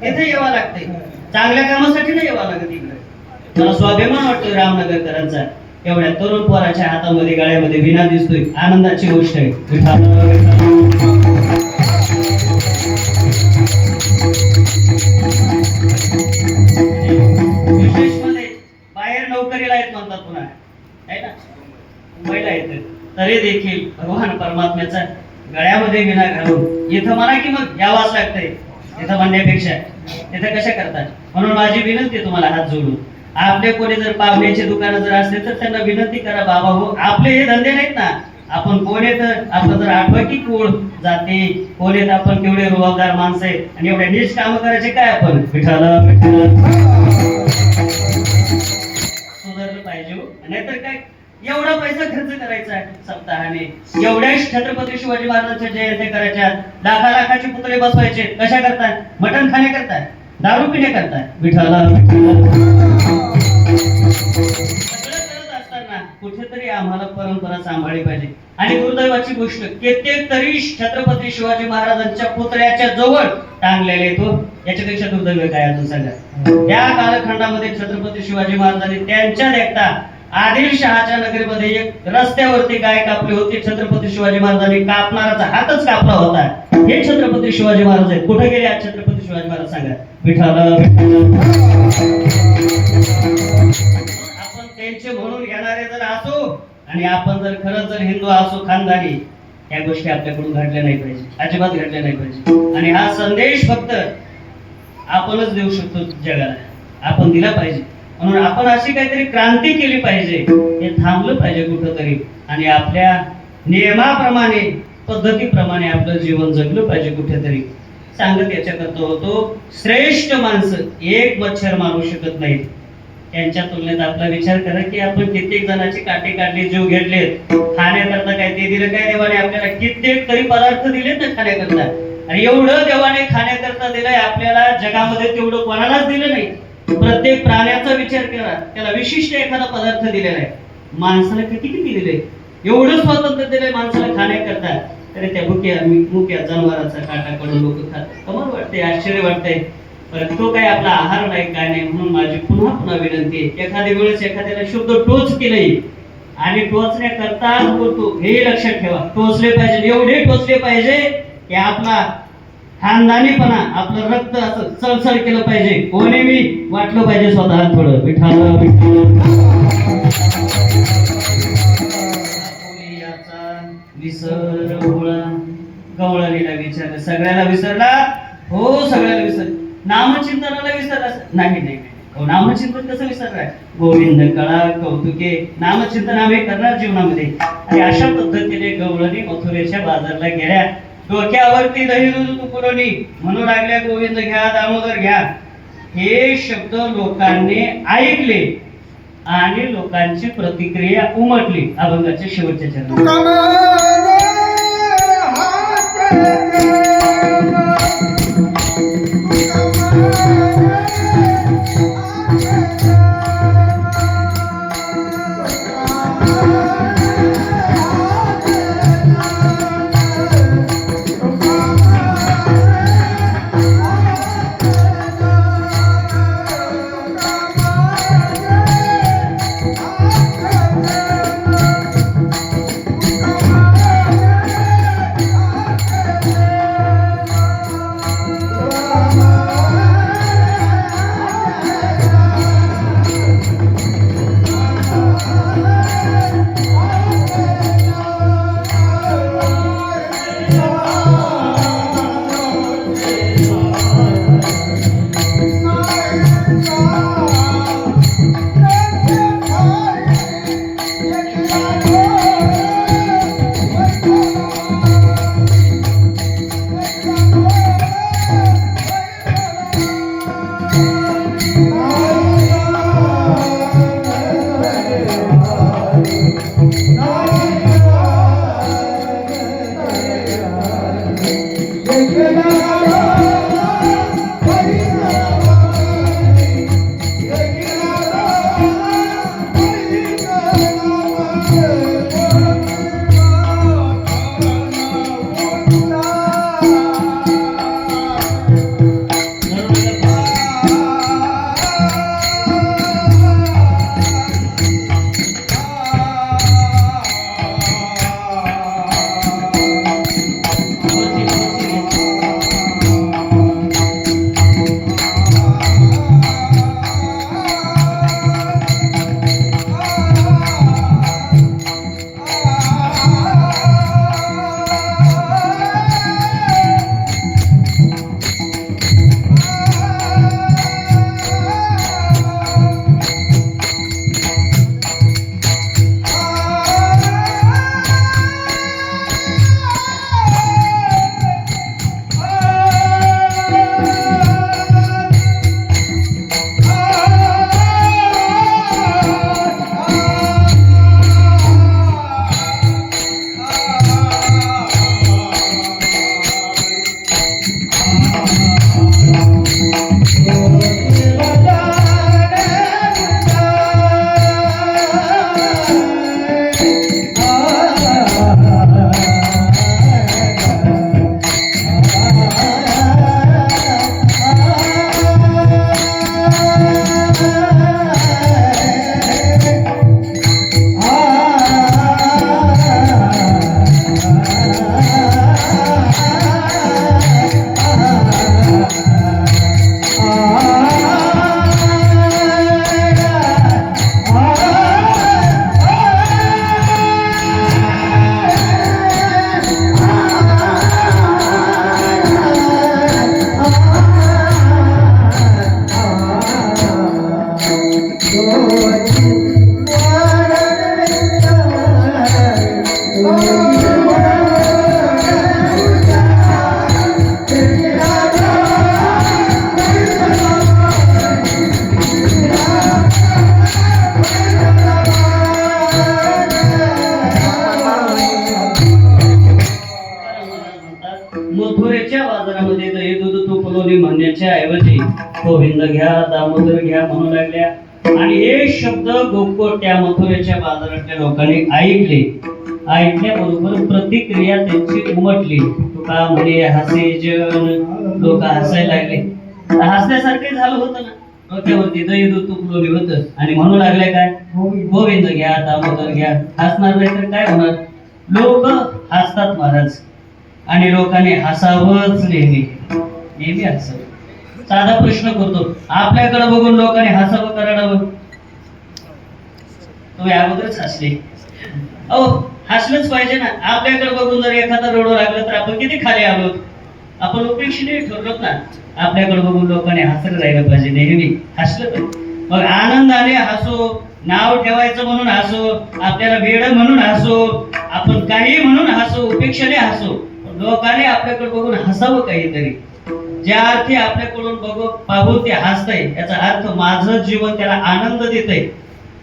तिथे यावं लागतंय. चांगल्या कामासाठी नाही यावं लागत इकडे. मला स्वाभिमान वाटतोय रामनगरकरांचा. एवढ्या तरुण पोराच्या हातामध्ये गळ्यामध्ये विना दिसतोय, आनंदाची गोष्ट आहे. विशेष मध्ये बाहेर नोकरीला आहेत म्हणतात पुन्हा, आहे ना, मुंबईला येत, तरी देखील भगवान परमात्म्याचा गळ्यामध्ये विना घालून इथं म्हणा की मग यावाच लागतंय, इथं म्हणण्यापेक्षा तिथं कशा करतात. म्हणून माझी विनंती तुम्हाला हात जोडून, आपले कोणी जर पाहुण्याचे दुकान जर असले तर त्यांना विनंती करा, बाबा हो आपले हे धंदे नाहीत ना, आपण कोण येत आपलं जर आठवा की कोण जाते, कोण येत आपण केवढे रुबाबदार माणसं आहे आणि एवढ्या नीट काम करायचे काय आपण विठाला सुधारलं पाहिजे. नाहीतर काय एवढा पैसा खर्च करायचा आहे सप्ताहाने, एवढ्या छत्रपती शिवाजी महाराजांच्या जयंत्या करायच्या, लाखाचे पुतळे बसवायचे, कशा करताय, मटण खाणे करताय, दारू पिणे करताय, विठाला कुठेतरी आम्हाला परंपरा सांभाळली पाहिजे. आणि दुर्दैवाची गोष्ट, कित्येक तरी छत्रपती शिवाजी महाराजांच्या पुतळ्याच्या जवळ टांगलेले तो, याच्यापेक्षा दुर्दैव काय अजून सांगा. त्या कालखंडामध्ये छत्रपती शिवाजी महाराजांनी त्यांच्या देखता आदिलशहाच्या नगरीमध्ये एक रस्त्यावरती गाय कापली होती. छत्रपती शिवाजी महाराजांनी कापणाराचा हातच कापला होता. हे छत्रपती शिवाजी महाराज आहेत. कुठे गेले आज छत्रपती शिवाजी महाराज सांगा, विठाला. आपण त्यांचे म्हणून घेणारे जर असो आणि आपण जर खरंच जर हिंदू असो खानदानी, या गोष्टी आपल्याकडून घडल्या नाही पाहिजे, अजिबात घडल्या नाही पाहिजे. आणि हा संदेश फक्त आपणच देऊ शकतो जगाला, आपण दिला पाहिजे. म्हणून आपण अशी काहीतरी क्रांती केली पाहिजे, हे थांबलं पाहिजे कुठंतरी आणि आपल्या नियमाप्रमाणे पद्धतीप्रमाणे आपलं जीवन जगलं पाहिजे कुठेतरी. सांगत याच्याकरता होतो, श्रेष्ठ माणसं एक मच्छर मारू शकत नाहीत. त्यांच्या तुलनेत आपला विचार करा की आपण कित्येक जणांची काठी काढली, जीव घेतले खाण्याकरता. काय ते दिलं काय देवाने आपल्याला, कित्येक तरी पदार्थ दिलेत ना खाण्याकरता. आणि एवढं देवाने खाण्याकरता दिलंय आपल्याला, जगामध्ये तेवढं कोणालाच दिलं नाही. प्रत्येक प्राण्याचा विचार करा, त्याला विशिष्ट एखादा पदार्थ दिलेला आहे. माणसाला किती किती दिले, एवढं स्वातंत्र्य दिलंय माणसाला खाण्याकरता, तरी त्या मुक्या जनावरांचा काटा कडून लोक खात. कमाल वाटते, आश्चर्य वाटतंय. पण तो काही आपला आहार नाही काय नाही. म्हणून माझी पुन्हा पुन्हा विनंती आहे, एखाद्या वेळेस एखाद्याला शुद्ध टोच केलंय आणि टोचण्याकरता बोलतो, हे लक्षात ठेवा, टोचले पाहिजे, एवढे टोचले पाहिजे की आपला खानदानीपणा, आपलं रक्त असं चळचळ केलं पाहिजे, कोणी मी वाटलं पाहिजे स्वतः थोडं विठाला विसर होळा. गवळणीला विचारलं, सगळ्याला विसरला हो, सगळ्याला विसर. नामचिंतनाला विसरला नाही, नाही नामचिंतन कसं विसरलाय. गोविंद कळा कौतुके, नामचिंतन आम्ही करणार जीवनामध्ये. आणि अशा पद्धतीने गवळणी मथुरेच्या बाजारला गेल्या, डोक्यावरती दही दूध तुकडोनी म्हणू लागल्या, गोविंद घ्या, दामोदर घ्या. हे शब्द लोकांनी ऐकले आणि लोकांची प्रतिक्रिया उमटली. अभंगाच्या शेवटच्या चरणात मुनी म्हणण्याच्या ऐवजी गोविंद घ्या, दामोदर घ्या म्हणू लागल्या. आणि हे शब्द गोकोट्या मथुरेच्या बाजारातल्या लोकांनी ऐकल्याबरोबर प्रतिक्रिया त्यांची उमटली. तुका म्हणे हसे जन, लोक हसायला लागले. हसण्यासारखे झालं होतं ना, डोक्यावरती दही दूध तुपलोली होतं आणि म्हणू लागले काय, गोविंद घ्या, दामोदर घ्या. हसणार नाही तर काय होणार? लोक हसतात महाराज, आणि लोकांनी हसावंच, नेहमी नेहमी हसावं. साधा प्रश्न करतो, आपल्याकडे बघून लोकांनी हसावं का रडावं? तुम्ही अगोदरच हसले. अहो, हसलंच पाहिजे ना. आपल्याकडे बघून जर एखादा रडू लागलं तर आपण किती खाली आलोत, आपण उपेक्षित ठरलोत ना. आपल्याकडे बघून लोकांनी हसत राहिलं पाहिजे, नेहमी हसलं पाहिजे. मग आनंदाने हसो, नाव ठेवायचं म्हणून हसो, आपल्याला वेड म्हणून हसो, आपण काही म्हणून हसो, उपेक्षाने हसो. लोकांनी आपल्याकडे बघून हसावं काहीतरी. ज्या अर्थी आपल्याकडून पाहून ते हसतंय, याचा अर्थ माझं जीवन त्याला आनंद देतंय.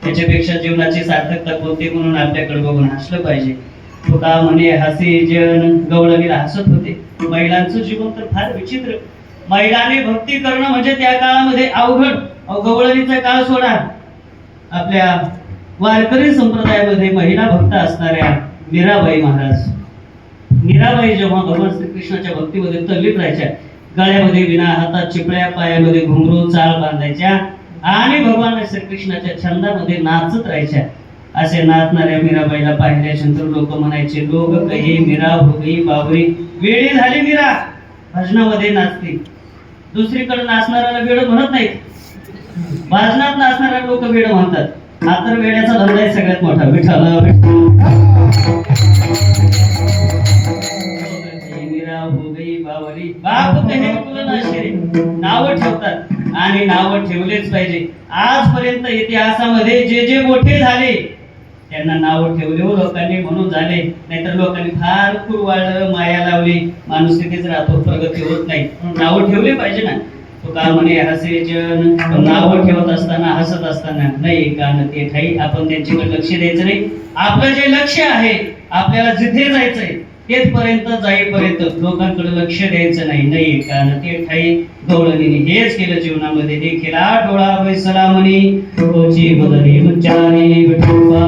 त्याच्यापेक्षा जीवनाची सार्थकता कोणती म्हणून आपल्याकडे बघून हसलं पाहिजे. तुका म्हणे हसे जन, गवळणीला हसत होते. महिलांचं जीवन तर फार विचित्र. महिलांनी भक्ती करणं म्हणजे त्या काळामध्ये अवघड. गवळणीचा काळ सोडा, आपल्या वारकरी संप्रदायामध्ये महिला भक्त असणाऱ्या मीराबाई महाराज, मीराबाई जेव्हा भगवान श्रीकृष्णाच्या भक्तीमध्ये तल्लीन राहायच्या, गळ्यामध्ये विणा, हातात चिपळ्या, पायामध्ये घुंगरू, चाळ बांधायच्या आणि भगवान श्रीकृष्णाच्या छंदामध्ये नाचत राहायच्या. असे नाचणाऱ्या मीराबाईला पाहिल्यानंतर लोक म्हणायचे, लोक कही मीरा हो गई बावरी, वेडी झाली मीरा, भजनामध्ये नाचते. दुसरीकडे नाचणाऱ्याला वेड म्हणत नाहीत, भजनात नाचणाऱ्या लोक वेड म्हणतात. हा तर वेड्याचा धंदा आहे सगळ्यात मोठा. विठ्ठला नाव ठेवतात आणि नाव ठेवलेच पाहिजे. आजपर्यंत इतिहासामध्ये जे जे मोठे झाले त्यांना नाव ठेवले हो लोकांनी, म्हणून झाले. नाहीतर लोकांनी फार कुरवाळलं, माया लावली, माणूस तिथेच राहतो, प्रगती होत नाही. नाव ठेवले पाहिजे ना. तुका म्हणे हसे जन, नाव ठेवत असताना, हसत असताना नाही का न ते ठाई आपण त्यांच्याकडे लक्ष द्यायचं नाही. आपलं जे लक्ष आहे, आपल्याला जिथे जायचंय तेथपर्यंत जाईपर्यंत लोकांकडे लक्ष द्यायचं नाही. नाही का न ते ठाई गवळणीने हेच केलं जीवनामध्ये देखील. डोळा बैसला म्हणी, तोची बदली उच्चारी विठोबा.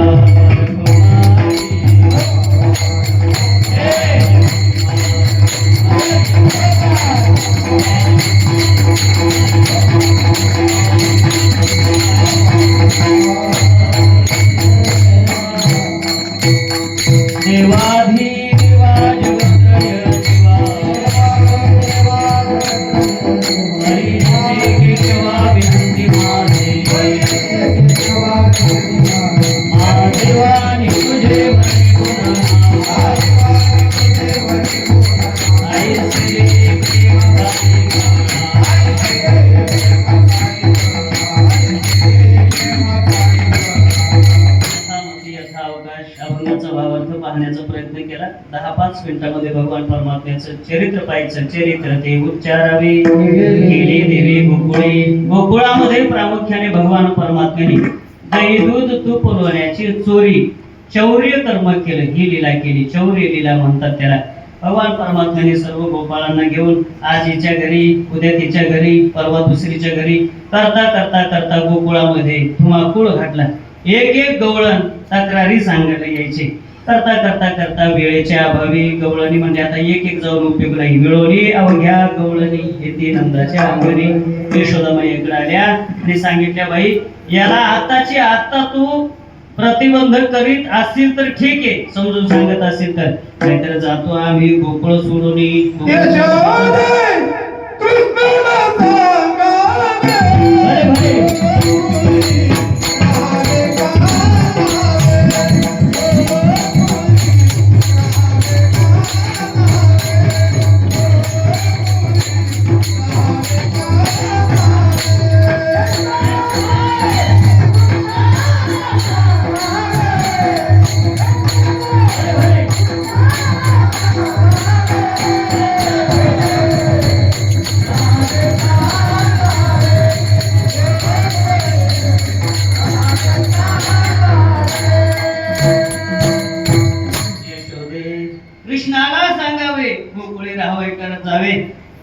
पाहण्याचा प्रयत्न केला. 10-5 मिनिटांमध्ये भगवान परमात्म्याचं चरित्र पाहायचं. चरित्र ते उच्चारावे केले देवी गोकुळी. गोकुळामध्ये प्रामुख्याने भगवान परमात्म्याने दही दूध तूप पुरवण्याची चौर्य कर्म केलं, ही लीला केली. चौर्य लीला म्हणतात त्याला. भगवान परमात्म्याने सर्व गोपाळांना घेऊन आज हिच्या घरी, उद्या तिच्या घरी, परवा दुसरीच्या घरी करता करता करता गोकुळामध्ये धुमाकूळ घातला. एक गवळण तक्रारी सांगायला यायचे. करता करता करता वेळेच्या अभावी गवळणी म्हणजे आता एक जाऊन उपयोग नाही. वेळोनी अवघ्या गवळणी येते नंदाच्या अंगणी. यशोदामाईकडे आल्या आणि सांगितल्या, बाई याला आताची आता तू प्रतिबंध करीत असतील तर ठीक आहे, समजून सांगत असेल तर, नाहीतर जातो आम्ही गोकुळ सोडून.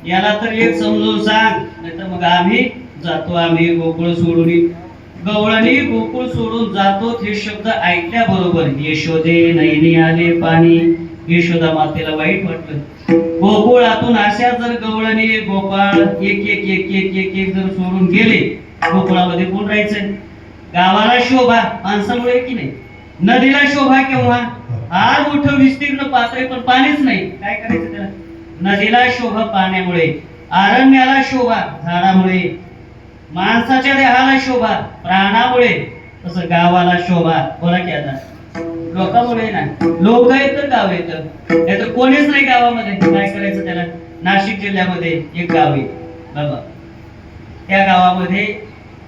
याला तर एक समजून सांग, नाहीतर मग आम्ही जातो, आम्ही गोकुळ सोडून. गवळणी गोकुळ सोडून जातो हे शब्द ऐकल्या बरोबर यशोदे नयनी आले पाणी. यशोदा मातेला वाईट वाटलं. गोकुळातून अशा जर गवळणी गोपाळ एक एक एक एक एक एक जर सोडून गेले, गोकुळामध्ये कोण राहायचं? गावाला शोभा माणसामुळे की नाही, नदीला शोभा केव्हा? फार मोठं विस्तीर्ण पात्र पण पाणीच नाही, काय करायचं त्याला? नदीला शोभा पाण्यामुळे, अरण्याला शोभा झाडामुळे, माणसाच्या देहाला शोभा प्राणामुळे, तसं गावाला शोभा बोला की आता लोकांमुळे ना. लोक आहेत तर गाव येत, नाही तर कोणीच नाही गावामध्ये. काय करायचं त्याला? नाशिक जिल्ह्यामध्ये एक गाव आहे बाबा, त्या गावामध्ये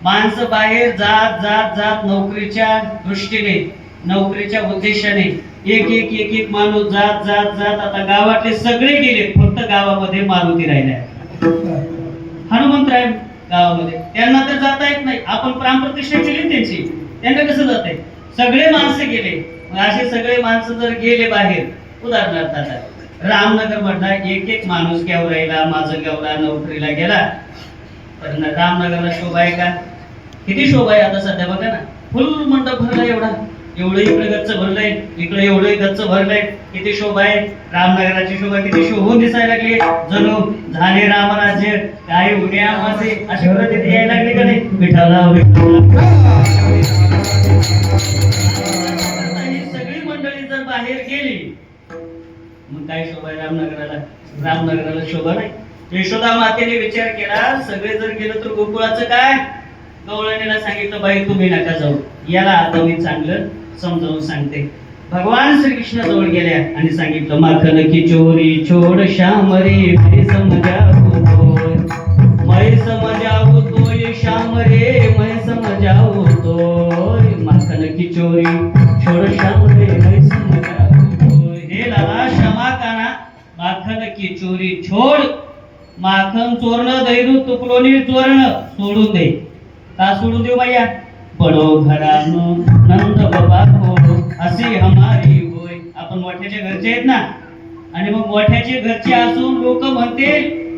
माणसं बाहेर जात जात जात नोकरीच्या दृष्टीने, नोकरीच्या उद्देशाने एक एक एक एक माणूस जात जात जात आता गावातले सगळे गेले, फक्त गावामध्ये मारुती राहिल्या, हनुमंतराय गावामध्ये. त्यांना तर जाता येत नाही, आपण प्राणप्रतिष्ठा केली त्यांची, त्यांना कसं जात आहे? सगळे माणसं गेले. असे सगळे माणसं जर गेले बाहेर, उदाहरणार्थ आता रामनगर मधला एक एक माणूस गेवराईला, माझं गेवरा नोकरीला गेला, पण रामनगरला शोभा आहे का? किती शोभा आहे आता सध्या बघा ना, फुल मंडप भरलाय, एवढा एवढं इकडे गच्च भरलंय, इकडे एवढं गच्च भरलंय, किती शोभा आहे. रामनगराची शोभा किती शोभून दिसायला लागली, जणू झाले रामराज्य, काही उड्या माझे अशी प्रतीती यायला लागली का नाही? विठाला सगळी मंडळी जर बाहेर गेली, मग काय शोभा आहे रामनगराला? रामनगराला शोभा नाही. यशोदा मातेने विचार केला, सगळे जर गेलं तर गोकुळाचं काय? गवळणीला सांगितलं, बाई तुम्ही नका जाऊ, याला आता मी चांगलं समजावून सांगते. भगवान श्रीकृष्ण जवळ गेल्या आणि सांगितलं, माखन की चोरी छोड श्याम रे मै समजावू तोय, मै समजावू तोय श्याम रे मै समजावू तोय, माखन की चोरी छोड श्याम रे मै समजावू तोय. हे लाला क्षमा करा, माखन की चोरी छोड. माखन चोरणं दैरू तुकडोनी चोरणं सोडून दे. का सोडून देऊ भैया? बडो घरानो नंद बाबा को असे हमारी होय. आपण मोठ्याच्या घरचे आहेत ना, आणि मग मोठ्याचे घरचे असून लोक म्हणते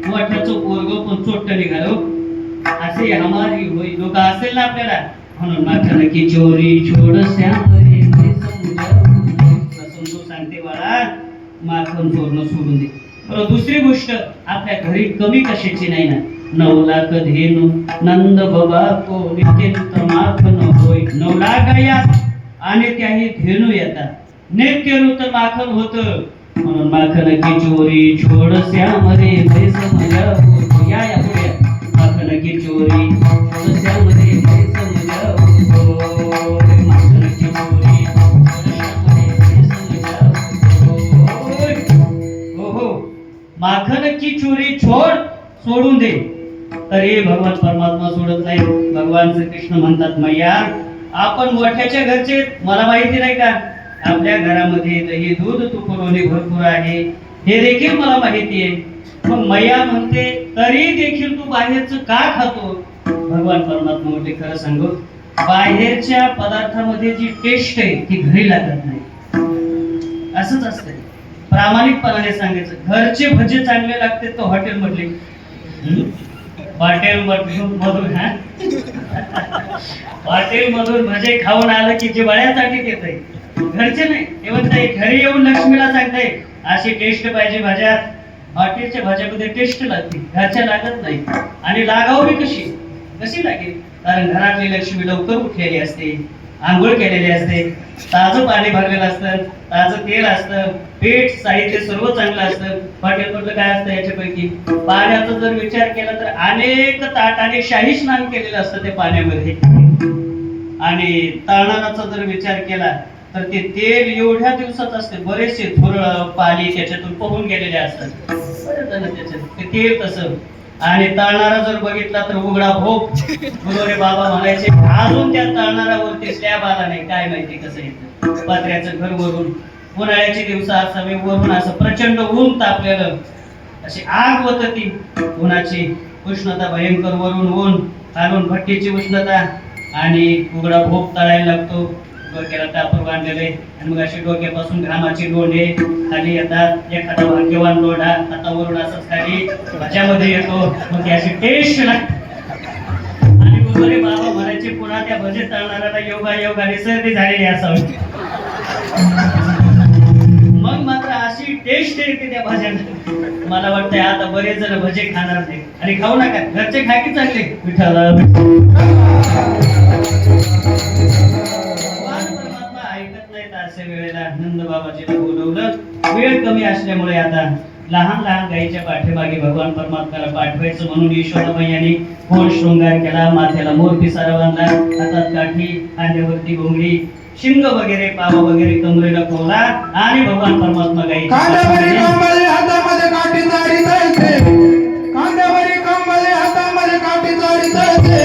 मोठ्याचं पोरग पण चोट्ट निघालो, असे हमारी होय. लोक असेल ना आपल्याला, म्हणून माखन की चोरी छोड श्याम रे समजून सांगते बाळा, माखन चोरणं सोडून दे. बरं, दुसरी गोष्ट, आपल्या घरी कमी कशाची नाही ना. 9 लाख धेनु नंद बाबा को नित्यंत माखन होय. 9 लाख गाया आणि त्याही धेनु येतात, नित्यनूतन माखन होत. म्हणून माखन की चोरी छोड श्याम रे मै समजावू. या या पुढे, माखन की चोरी छोड श्याम रे मै समजावू. माखन की चोरी छोड श्याम रे मै समजावू. हो हो, माखन की चोरी छोड, सोडून दे. तरी भगवान परमात्मा सोडत नाही. भगवान श्रीकृष्ण म्हणतात, मैया आपण मोठ्याच्या घरचे, मला माहिती नाही का आपल्या घरामध्ये दही दूध तुपरोणी भरपूर आहे, हे देखील मला माहिती आहे. मग मैया म्हणते, तरी देखील तू बाहेरचं का खातो? भगवान परमात्मा म्हणते, खरं सांगू, बाहेरच्या पदार्थामध्ये जी टेस्ट आहे ती घरी लागत नाही. असंच असतंय, प्रामाणिकपणाने सांगायचं. घरचे भजे चांगले लागते तो हॉटेल मधले, हॉटेल मधून हॉटेल मधून भजे खाऊन आलं की जिव्हाळ्यासाठी येतंय, घरचे नाही. ते म्हणताय घरी येऊन लक्ष्मीला सांगताय अशी टेस्ट पाहिजे भाज्यात. हॉटेलच्या भाज्यामध्ये टेस्ट लागते, घरच्या लागत नाही. आणि लागावी कशी कशी लागेल? कारण घरातली लक्ष्मी लवकर उठलेली असते, आंघोळ केलेली असते, ताजं पाणी भरलेलं असतं, ताजं तेल असतं, पीठ साहित्य सर्व चांगलं असतं. हॉटेल मधलं काय असतं याच्यापैकी? पाण्याचा जर विचार केला तर अनेक ताटाने शाही स्नान केलेलं असतं ते पाण्यामध्ये. आणि तळणाचा जर विचार केला तर ते तेल एवढ्या दिवसात असते, बरेचसे थोरं पाली त्याच्यातून पोहून गेलेले असतात, ते तेल तसं. आणि तळणारा जर बघितला तर उघडा भोग. गुरुवारी बाबा म्हणायचे, अजून त्या तळणारावरती स्लॅब आला नाही, काय माहिती कसं येतं. पात्र्याचं घर वरून, उन्हाळ्याची दिवस असावे, वरून असं प्रचंड ऊन तापलेलं, अशी आग होत ती उन्हाची उष्णता भयंकर, वरून ऊन, खालून भट्टीची उष्णता, आणि उघडा भोग तळायला लागतो. डोक्याला टापर बांधलेले आणि मग असे डोक्यापासून घामाचे डोळे खाली येतात. एखादा भाग्यवान डोळा हातावरून असंच खाली भाज्यामध्ये येतो. मग ती अशी टेस्ट लागते आणि गुरुवारी बाबा म्हणायचे पुन्हा त्या भजे तळणाऱ्याला योगायोगाने सर्दी झालेली असावी. मग मात्र अशी टेस्ट येते त्या भाज्यांना. मला वाटतंय आता बरेच जण भजे खाणार नाही आणि खाऊ नका, घरचे खा की चांगले. विठ्ठला परमात्मा ऐकत नाहीत. अशा वेळेला नंद बाबाजीला बोलवलं. वेळ कमी असल्यामुळे आता लहान लहान गायीच्या पाठीमागे भगवान परमात्म्याला पाठवायचं म्हणून यशोदाबाईंनी गोल शृंगार केला. माथ्याला मोर पिसारा बांधला, हातात काठी, खांद्यावरती घोंगडी, शिंग वगैरे पाव वगैरे कमरेला कोवला आणि भगवान परमात्मा गायीच्या
हातामध्ये काठी जाडी जायचे, कांद्यावरी कंबळे हातामध्ये काठी जाडी जायचे.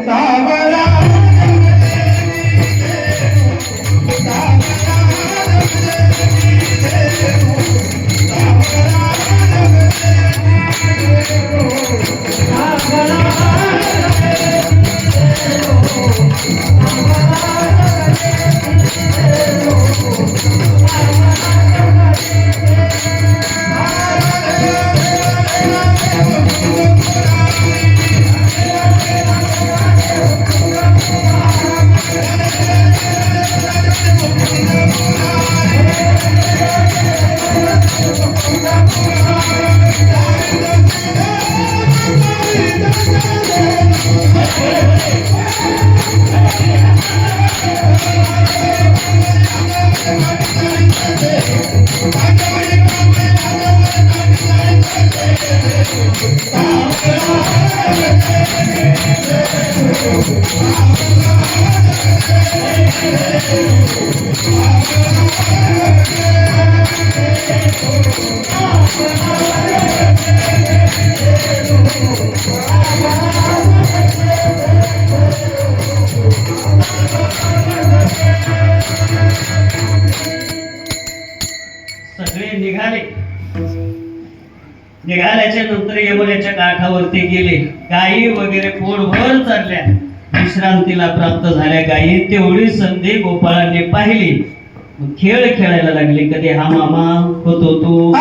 सावरा
सगळे निघाले. निघाल्याच्या नंतर यमुनेच्या काठावरती गेले. गायी वगैरे पोटभर चालल्या, विश्रांतीला प्राप्त झाल्या गायी. तेवढी संधी गोपाळांनी पाहिली. खेळ खेळायला लागले. कधी हा मामा होतो तो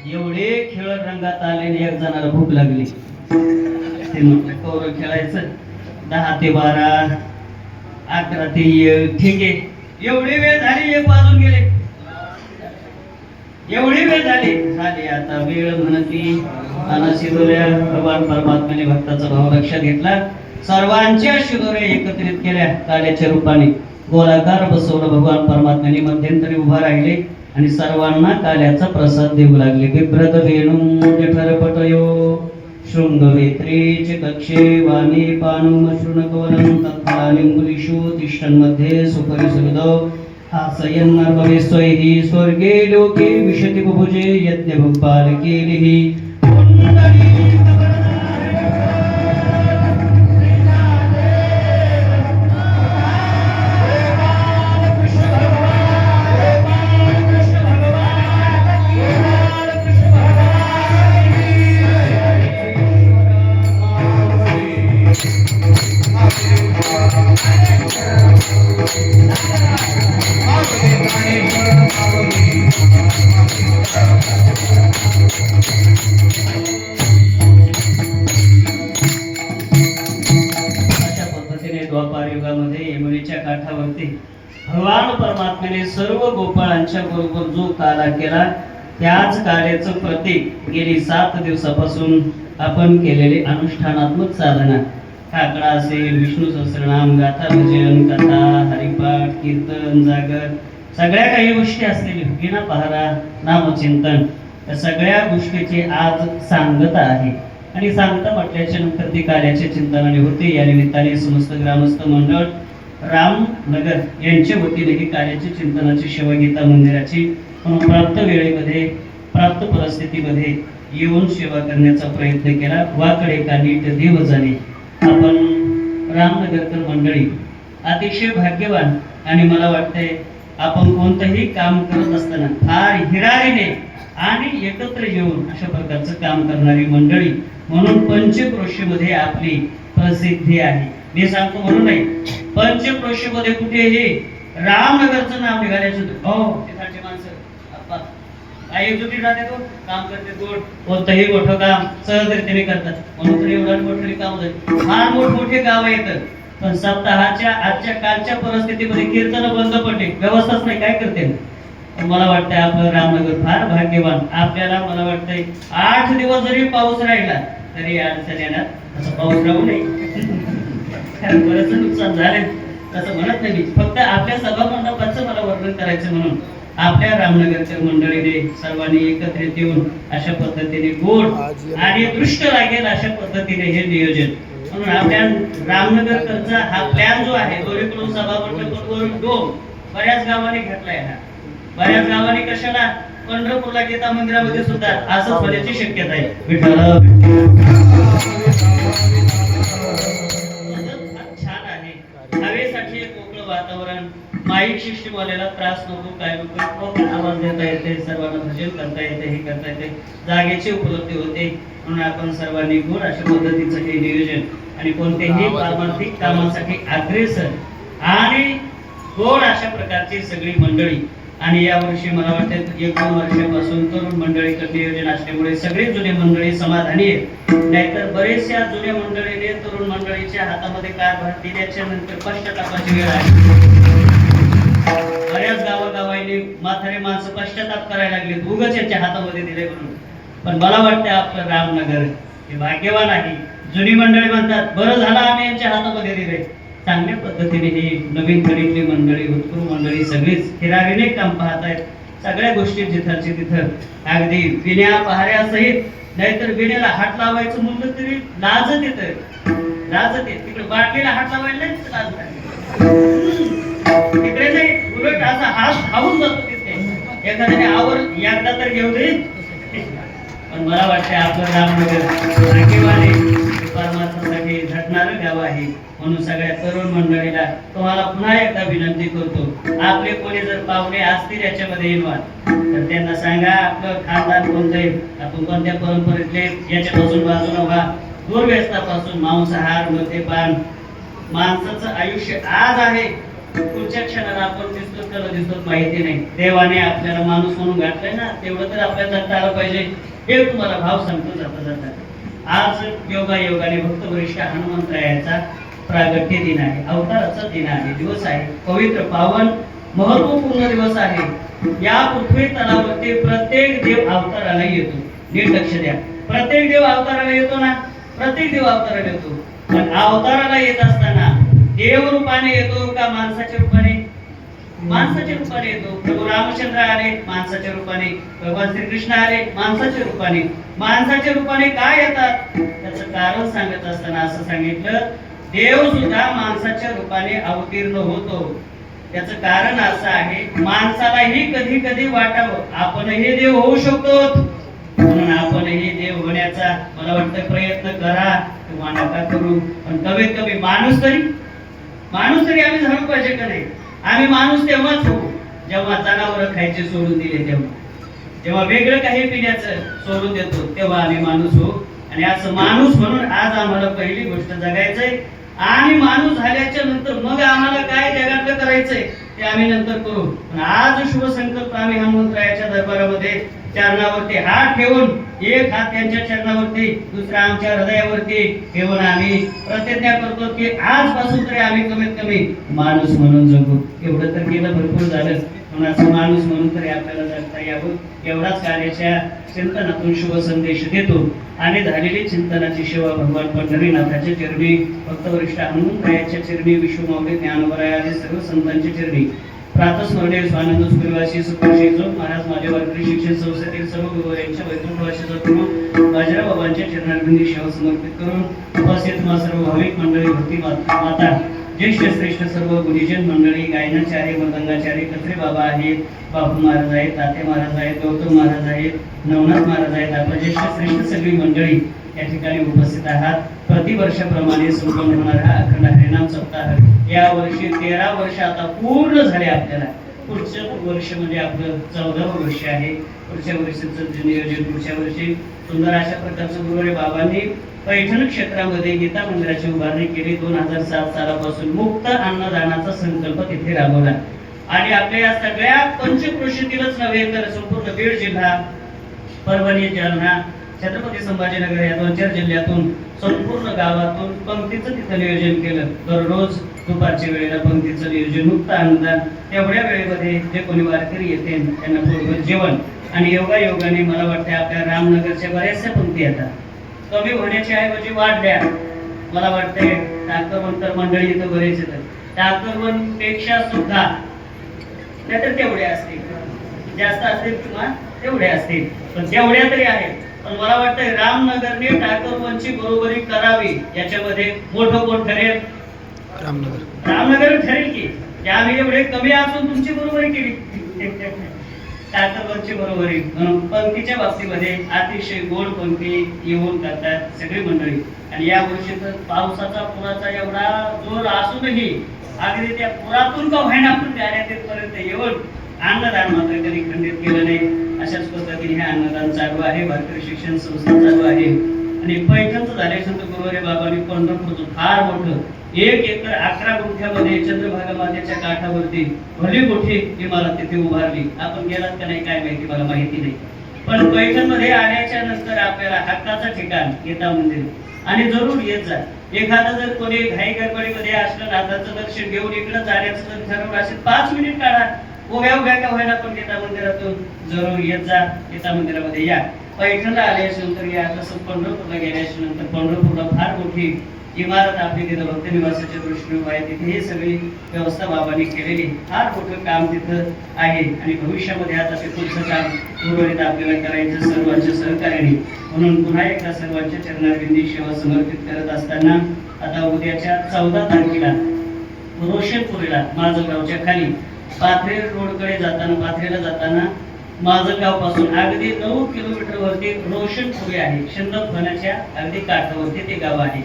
एवढे खेळ रंगात आले आणि एक जणाला भूक लागली. ते म्हटलं कौरव खेळायचं 10 ते 12, 11 ते 1, ठीक आहे. एवढी वेळ झाली, 1 वाजून गेले. एवढी वेळ झाली आता वेळ म्हणती आणि शिदोऱ्या भगवान परमात्म्याने भक्ताचा भाव लक्षात घेतला. सर्वांच्या शिदोऱ्या एकत्रित केल्या काल्याच्या रूपाने. गोलाकार बसवलं भगवान परमात्म्याने. मध्यंतरी उभा राहिले आणि सर्वांना काल्याचा प्रसाद देऊ लागले. बिभ्रत वेणू जठरपटयो शृंगवेत्रेच कक्षे वाणी पानुम शृणकवनं तत्फलानिंबुलिषु तिष्ठन्मध्ये सुपरिसुहृदौ हासयन्नर्भवे स्वैहि स्वर्गे लोके विशति बुभुजे यज्ञभुक्पालकेलिहि द्वापार युगामध्ये यमुनेच्या काठावरती भगवान परमात्म्याने सर्व गोपाळांच्या बरोबर जो काला केला, त्याच कार्याचं प्रतीक गेली 7 दिवसापासून आपण केलेले अनुष्ठानात्मक साधना, काकडा असेल, विष्णू सहस्रनाम, गाथा, भजन, कथा, हरिपाठ, कीर्तन, जागर, सगळ्या काही गोष्टी असतील, विना पहारा, नामचिंतन, या सगळ्या गोष्टीची आज सांगता आहे. आणि सांगता म्हटल्याच्या नंतर ती कार्याचे चिंतनाने होते. या निमित्ताने समस्त ग्रामस्थ मंडळ रामनगर यांच्या वतीने ही कार्याची चिंतनाची सेवा गीता मंदिराची प्राप्त वेळेमध्ये प्राप्त परिस्थितीमध्ये येऊन सेवा करण्याचा प्रयत्न केला. वाकडे का नीट देव जाणे. आपण रामनगरकर मंडळी अतिशय भाग्यवान. आणि मला वाटतंय आपण कोणतंही काम करत असताना फार हिरारीने आणि एकत्र येऊन अशा प्रकारचं काम करणारी मंडळी म्हणून पंचक्रोशीमध्ये आपली प्रसिद्धी आहे. मी सांगतो म्हणून नाही, पंचक्रोशीमध्ये कुठेही रामनगरचं नाव निघाल्याचं हो तिथालची माणसं आप्पा एकजुटीत राहते, तो काम करते, गोड कोणतंही मोठं काम सहजरित्याने करतात. म्हणून तर एवढं मोठे काम झाले. फार मोठमोठे गाव येतात, पण सप्ताहाच्या आजच्या कालच्या परिस्थितीमध्ये कीर्तन बंद पडले, व्यवस्थाच नाही, काय करते. मला वाटतंय आपलं रामनगर फार भाग्यवान. आपल्याला मला वाटतंय 8 दिवस जरी पाऊस राहिला तरी अडचण येणार. असं पाऊस राहू नये. बरंच नुकसान झाले तसं म्हणत नाही. फक्त आपल्या सभा मंडपाचं मला वर्णन करायचं म्हणून आपल्या रामनगरच्या मंडळीने सर्वांनी एकत्रित येऊन अशा पद्धतीने गोड आणि दृष्ट लागेल अशा पद्धतीने हे नियोजन. म्हणून आपल्या रामनगरचा हा प्लॅन जो आहे दोन्हीकडून सभा मंडपावरून डोम बऱ्याच गावांनी घेतलाय. हा बऱ्याच गावांनी कशाला पंढरपूरला गीता मंदिरामध्ये सुद्धा असंच होण्याची शक्यता आहे. विठ्ठल छान आहे. हवेसाठी मोकळं वातावरण, माईक सिस्टीमवाल्याला त्रास नको, काय नको, आवाज देता येते, सर्वांना भजन करता येते, हे करता येते, जागेची उपलब्धी होते. म्हणून आपण सर्वांनी गोड अशा पद्धतीचं हे नियोजन आणि कोणत्याही पारमार्थिक कामासाठी अग्रेसर आणि गोड अशा प्रकारची सगळी मंडळी. आणि यावर्षी मला वाटतं 1-2 वर्षापासून तरुण मंडळीचं नियोजन असल्यामुळे सगळे जुने मंडळी समाधानी आहेत. नाहीतर बरेचशा जुन्या मंडळीने तरुण मंडळीच्या हातामध्ये कारभार दिल्याच्या नंतर पश्चातापाची वेळ आहे. बऱ्याच गावागावांनी म्हातारे माणसं पश्चाताप करायला लागले, उगाच यांच्या हातामध्ये दिले म्हणून. पण मला वाटतं आपलं रामनगर हे भाग्यवान आहे. जुनी मंडळी म्हणतात बरं झालं आम्ही यांच्या हातामध्ये दिले. चांगल्या पद्धतीने ही नवीन पिढीतली मंडळी, उत्कृष्ट मंडळी सगळीच हिरारीने काम पाहत आहेत. सगळ्या गोष्टी जिथाची तिथं अगदी विण्या पहाऱ्या सहित, नाहीतर विण्याला हात लावायचं म्हणलं तरी लाजत येतं. लाजत आहेत. तिकडे बाटलीला हात लावायला नाही तिथं लाज नाही. तिकडे नाही, उलट असा हात धावून जातो तिथे. एखाद्याने आवर एकदा तर घेऊ दे. पण मला वाटतं आपलं रामनगर भाग्यवान परमार्थासाठी झटणारं गाव आहे. म्हणून सगळ्या तरुण मंडळीला तुम्हाला पुन्हा एकदा विनंती करतो, आपले कोणी जर पाहुणे असतील याच्यामध्ये इन्व्हॉल्व तर त्यांना सांगा आपलं खानदान कोणतं आहे, आपण कोणत्या परंपरेतले, याच्यापासून बाजूला व्हा. दूरव्यसनापासून मांसाहार, मद्यपान. माणसाचं आयुष्य आज आहे, पुढच्या क्षणाला आपण दिसतो त्याला दिसतो माहिती नाही. देवाने आपल्याला माणूस म्हणून घातलंय ना, तेवढं तर आपल्याला जगता आलं पाहिजे. हे तुम्हाला भाव सांगतो जाता जाता. आज योगायोगाने भक्त वरिष्ठ हनुमंतरायाचा प्रागट्य दिन आहे, अवताराचा दिन आहे, दिवस आहे, पवित्र पावन महत्वपूर्ण दिवस आहे. या पृथ्वी तलावरती प्रत्येक देव अवताराला येतो. नीट लक्ष द्या, प्रत्येक देव अवताराला येतो ना, प्रत्येक देव अवताराला येतो. पण अवताराला येत असताना देव रूपाने येतो का माणसाच्या रूपाने? माणसाच्या रूपाने येतो. प्रभू रामचंद्र आले माणसाच्या रूपाने, भगवान श्रीकृष्ण आले माणसाच्या रूपाने. माणसाच्या रूपाने काय येतात त्याचं कारण सांगत असताना असं सांगितलं, देव सुद्धा माणसाच्या रूपाने अवतीर्ण होतो. त्याचं कारण असं आहे, माणसालाही कधी कधी वाटावं आपणही देव होऊ शकतो, म्हणून आपणही देव होण्याचा मला वाटतं प्रयत्न करा किंवा नका करू. पण कमीत कमी माणूस तरी आम्ही झालो पाहिजे का नाही? आम्ही माणूस तेव्हाच होऊ जेव्हा जनावरं खायचे सोडून दिले, जेव्हा वेगळं काही पिण्याचं सोडून देतो तेव्हा आम्ही माणूस होऊ. आणि असं माणूस म्हणून आज आम्हाला पहिली गोष्ट जगायचंय. आणि माणूस झाल्याच्या नंतर मग आम्हाला काय जगातलं करायचंय ते आम्ही नंतर करू. पण आज शुभ संकल्प आम्ही हनुमंतरायाच्या दरबारामध्ये चरणावरती हात ठेवून, एक हात त्यांच्या चरणावरती, दुसरा आमच्या हृदयावरती ठेवून आम्ही प्रतिज्ञा करतो की आजपासून तरी आम्ही कमीत कमी माणूस म्हणून जगू. एवढं तर केलं भरपूर झालं, म्हणून असं माणूस म्हणून तरी आपल्याला जगता यावं. एवढाच कार्याच्या चिंतनातून शुभ संदेश देतो. आणि झालेली चिंतनाची सेवा भगवान पंढरीनाथाच्या चरणी, भक्तवरिष्ठ हनुमंतरायाच्या चरणी, विश्वमाऊली ज्ञानोबराय आदी सर्व संतांच्या चरणी प्रातस्मरणीय स्वानंद सुखवासी सुखशीजो महाराज माझ्या वारकरी शिक्षण संस्थेतील सर्व गुरुवारांच्या वैकुंठवासीचा करून बाजीराव बाबांच्या चरणारविंदी सेवा समर्पित करून उपस्थित सर्व भाविक मंडळी, भक्ती माता, ज्येष्ठ श्रेष्ठ सर्व गुरुजन मंडळी, गायनाचार्य, मृदंगाचार्य, कत्रे बाबा आहेत, बापू महाराज आहेत, ताते महाराज आहेत, गौतम महाराज आहेत, नवनाथ महाराज आहेत, आपल्या ज्येष्ठ श्रेष्ठ सगळी मंडळी या ठिकाणी उपस्थित आहात. प्रतिवर्षाप्रमाणे संपन्न होणारा अखंड हरिनाम सप्ताह या वर्षी 13 वर्ष आता पूर्ण झाले. आपल्याला पुढचं वर्ष म्हणजे आपलं 14वं वर्ष आहे. पुढच्या वर्षाचं नियोजन पुढच्या वर्षी सुंदर अशा प्रकारचं गुरुवारी बाबांनी पैठण क्षेत्रामध्ये गीता मंदिराची उभारणी केली. 2007 सालापासून मुक्त अन्नदानाचा संकल्प तिथे राबवला. आणि आपल्या या सगळ्या पंचक्रोशीतीलच नव्हे तर संपूर्ण बीड जिल्हा, परभणी, जालना, छत्रपती संभाजीनगर या 2-4 जिल्ह्यातून संपूर्ण गावातून पंक्तीचं तिथं नियोजन केलं. दररोज दुपारच्या वेळेला पंक्तीचं नियोजन, मुक्त अन्नदान. तेवढ्या वेळेमध्ये जे कोणी वारकरी येते त्यांना पूर्ण जेवण. आणि योगायोगाने मला वाटतं आपल्या रामनगरच्या बऱ्याचशा पंक्ती येतात, कमी होण्याच्या ऐवजी वाढल्या. मला वाटतंय टाकरवंतर मंडळी इथं बरेच येतात, टाकरवन पेक्षा सुद्धा नाहीतर तेवढ्या असतील, जास्त असतील किंवा तेवढ्या असतील, पण तेवढ्या तरी आहेत. पण मला वाटतं रामनगरने टाकरवनची बरोबरी करावी. याच्यामध्ये मोठं कोण ठरेल? रामनगर ठरेल की आम्ही एवढे कमी असून तुमची बरोबरी केली. टाकरवनची बरोबरी म्हणून पंक्तीच्या बाबतीमध्ये अतिशय गोड पंक्ती येऊन करतात सगळी मंडळी. आणि या वर्षी तर पावसाचा पुराचा एवढा जोर असूनही अगदी त्या पुरातून का व्हायना आपण पर्यंत येऊन अन्नदान मात्र कधी खंडित केलं नाही. अशाच पद्धतीने हे अन्नदान चालू आहे. वारकरी शिक्षण संस्था चालू आहे. आणि पैठणचं झाल्यानंतर गुरुवारी बाबांनी पंढरपूरचं फार मोठं 1 एकर 11 गुंठ्यामध्ये चंद्रभागा मातेच्या काठावरती भली मोठी इमारत तिथे उभारली. आपण गेलात का नाही काय माहिती, मला माहिती नाही. पण पैठण मध्ये आल्याच्या नंतर आपल्याला हक्काचं ठिकाण गीता मंदिर. आणि जरूर येत जा. एखादं जर कोणी घाई गडबडीमध्ये असलं, नाथाचं दर्शन घेऊन इकडे जाण्याचं जर ठरवलं असेल, 5 मिनिट काढा, उभ्या का व्हायला पण गीता मंदिरातून जरूर येत जा. गीता मंदिरामध्ये या. पैठणला आल्याच्या नंतर या. तसं पंढरपूरला गेल्याच्या नंतर पंढरपूरला फार मोठी इमारत आपली तिथं भक्त निवासाच्या दृष्टीने आहे. तिथे ही सगळी व्यवस्था बाबांनी केलेली, फार मोठं काम तिथं आहे. आणि भविष्यामध्ये आता ते पुढचं काम उर्वरित आपल्याला करायचं सर्वांच्या सहकार्याने. म्हणून पुन्हा एकदा सर्वांच्या चरणारविंदी सेवा समर्पित करत असताना आता उद्याच्या 14 तारखेला रोशनपुरीला माजलगावच्या खाली पाथरे रोडकडे जाताना पाथरेला जाताना माजलगाव पासून अगदी 9 किलोमीटर वरती रोशनपुरी आहे. शिंदफणाच्या अगदी काठावरती ते गाव आहे.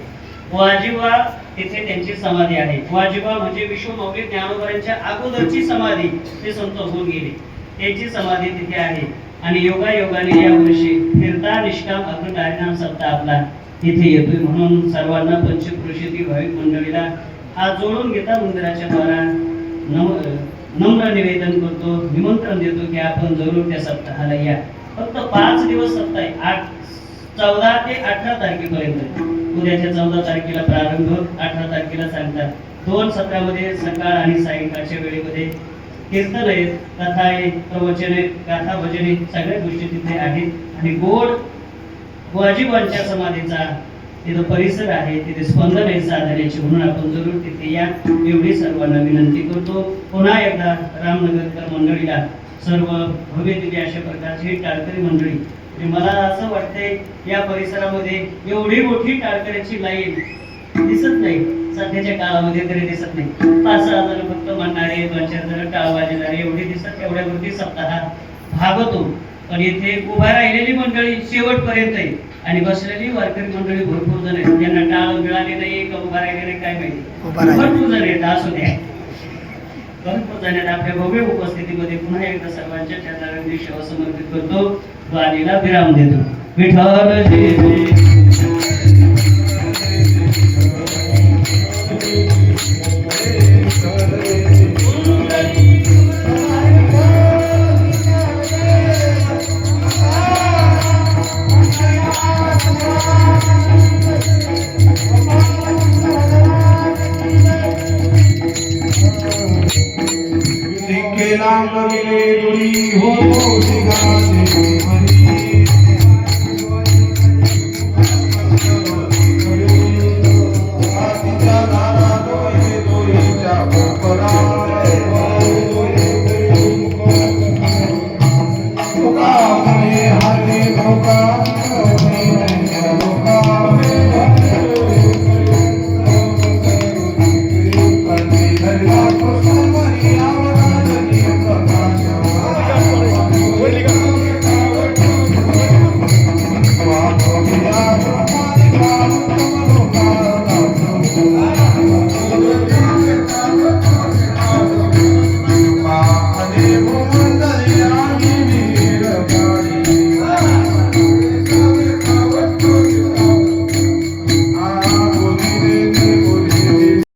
वाजिबा तिथे त्यांची समाधी आहे. वाजिबा म्हणजे विश्वमौली ज्ञानोबांच्या अगोदरची समाधी, ते संत होऊन गेले, त्यांची समाधी तिथे आहे. आणि योगायोगाने या वर्षी फिरता निष्काम अखंड हरिनाम सप्ताह आपला तिथे येतोय. म्हणून सर्वांना पंचक्रोशीतील भाविक मंडळीला हात जोडून घेता मंदिराच्या द्वारा नम्र निवेदन करतो, निमंत्रण देतो की आपण जरूर त्या सप्ताहाला या. फक्त 5 दिवस सप्ताह आहे, 14 ते 18 तारखेपर्यंत. उद्याच्या 14 तारखेला प्रारंभ, 18 तारखेला सांगतात. 2 सत्रामध्ये सकाळ आणि सायंकाळच्या वेळेमध्ये कीर्तन आहेत, कथा आहे, प्रवचन आहे, गाथा भजने सगळ्या गोष्टी तिथे आहेत. आणि गोड वाजिबांच्या समाधीचा तिथं परिसर आहे, तिथे स्पंदन आहे साधण्याची. म्हणून आपण जरूर तिथे या एवढी सर्वांना विनंती करतो. पुन्हा एकदा रामनगरकर मंडळीला सर्व भव्य दिव्य अशा प्रकारची ही टाळकरी मंडळी, म्हणजे मला असं वाटतंय या परिसरामध्ये एवढी मोठी टाळकऱ्याची लाईन दिसत नाही, सध्याच्या काळामध्ये तरी दिसत नाही. 5-6 जण फक्त म्हणणारे, 2-4 जण टाळ वाजवणारे एवढे दिसत, एवढ्यावरती सप्ताह भागवतो. पण इथे उभा राहिलेली मंडळी शेवटपर्यंत आहे आणि बसलेली वारकरी मंडळी भरपूर जण आहेत. ज्यांना टाळ मिळाले नाही का उभा राहिले नाही काय माहिती, भरपूर जण आहेत. असू द्या, भरपूर जण आहेत. आपल्या भव्य उपस्थितीमध्ये पुन्हा एकदा सर्वांच्या चरणांनी सेवा समर्पित करतो, वाणीला विराम देतो. विठ्ठल
केला गेले दुरी हो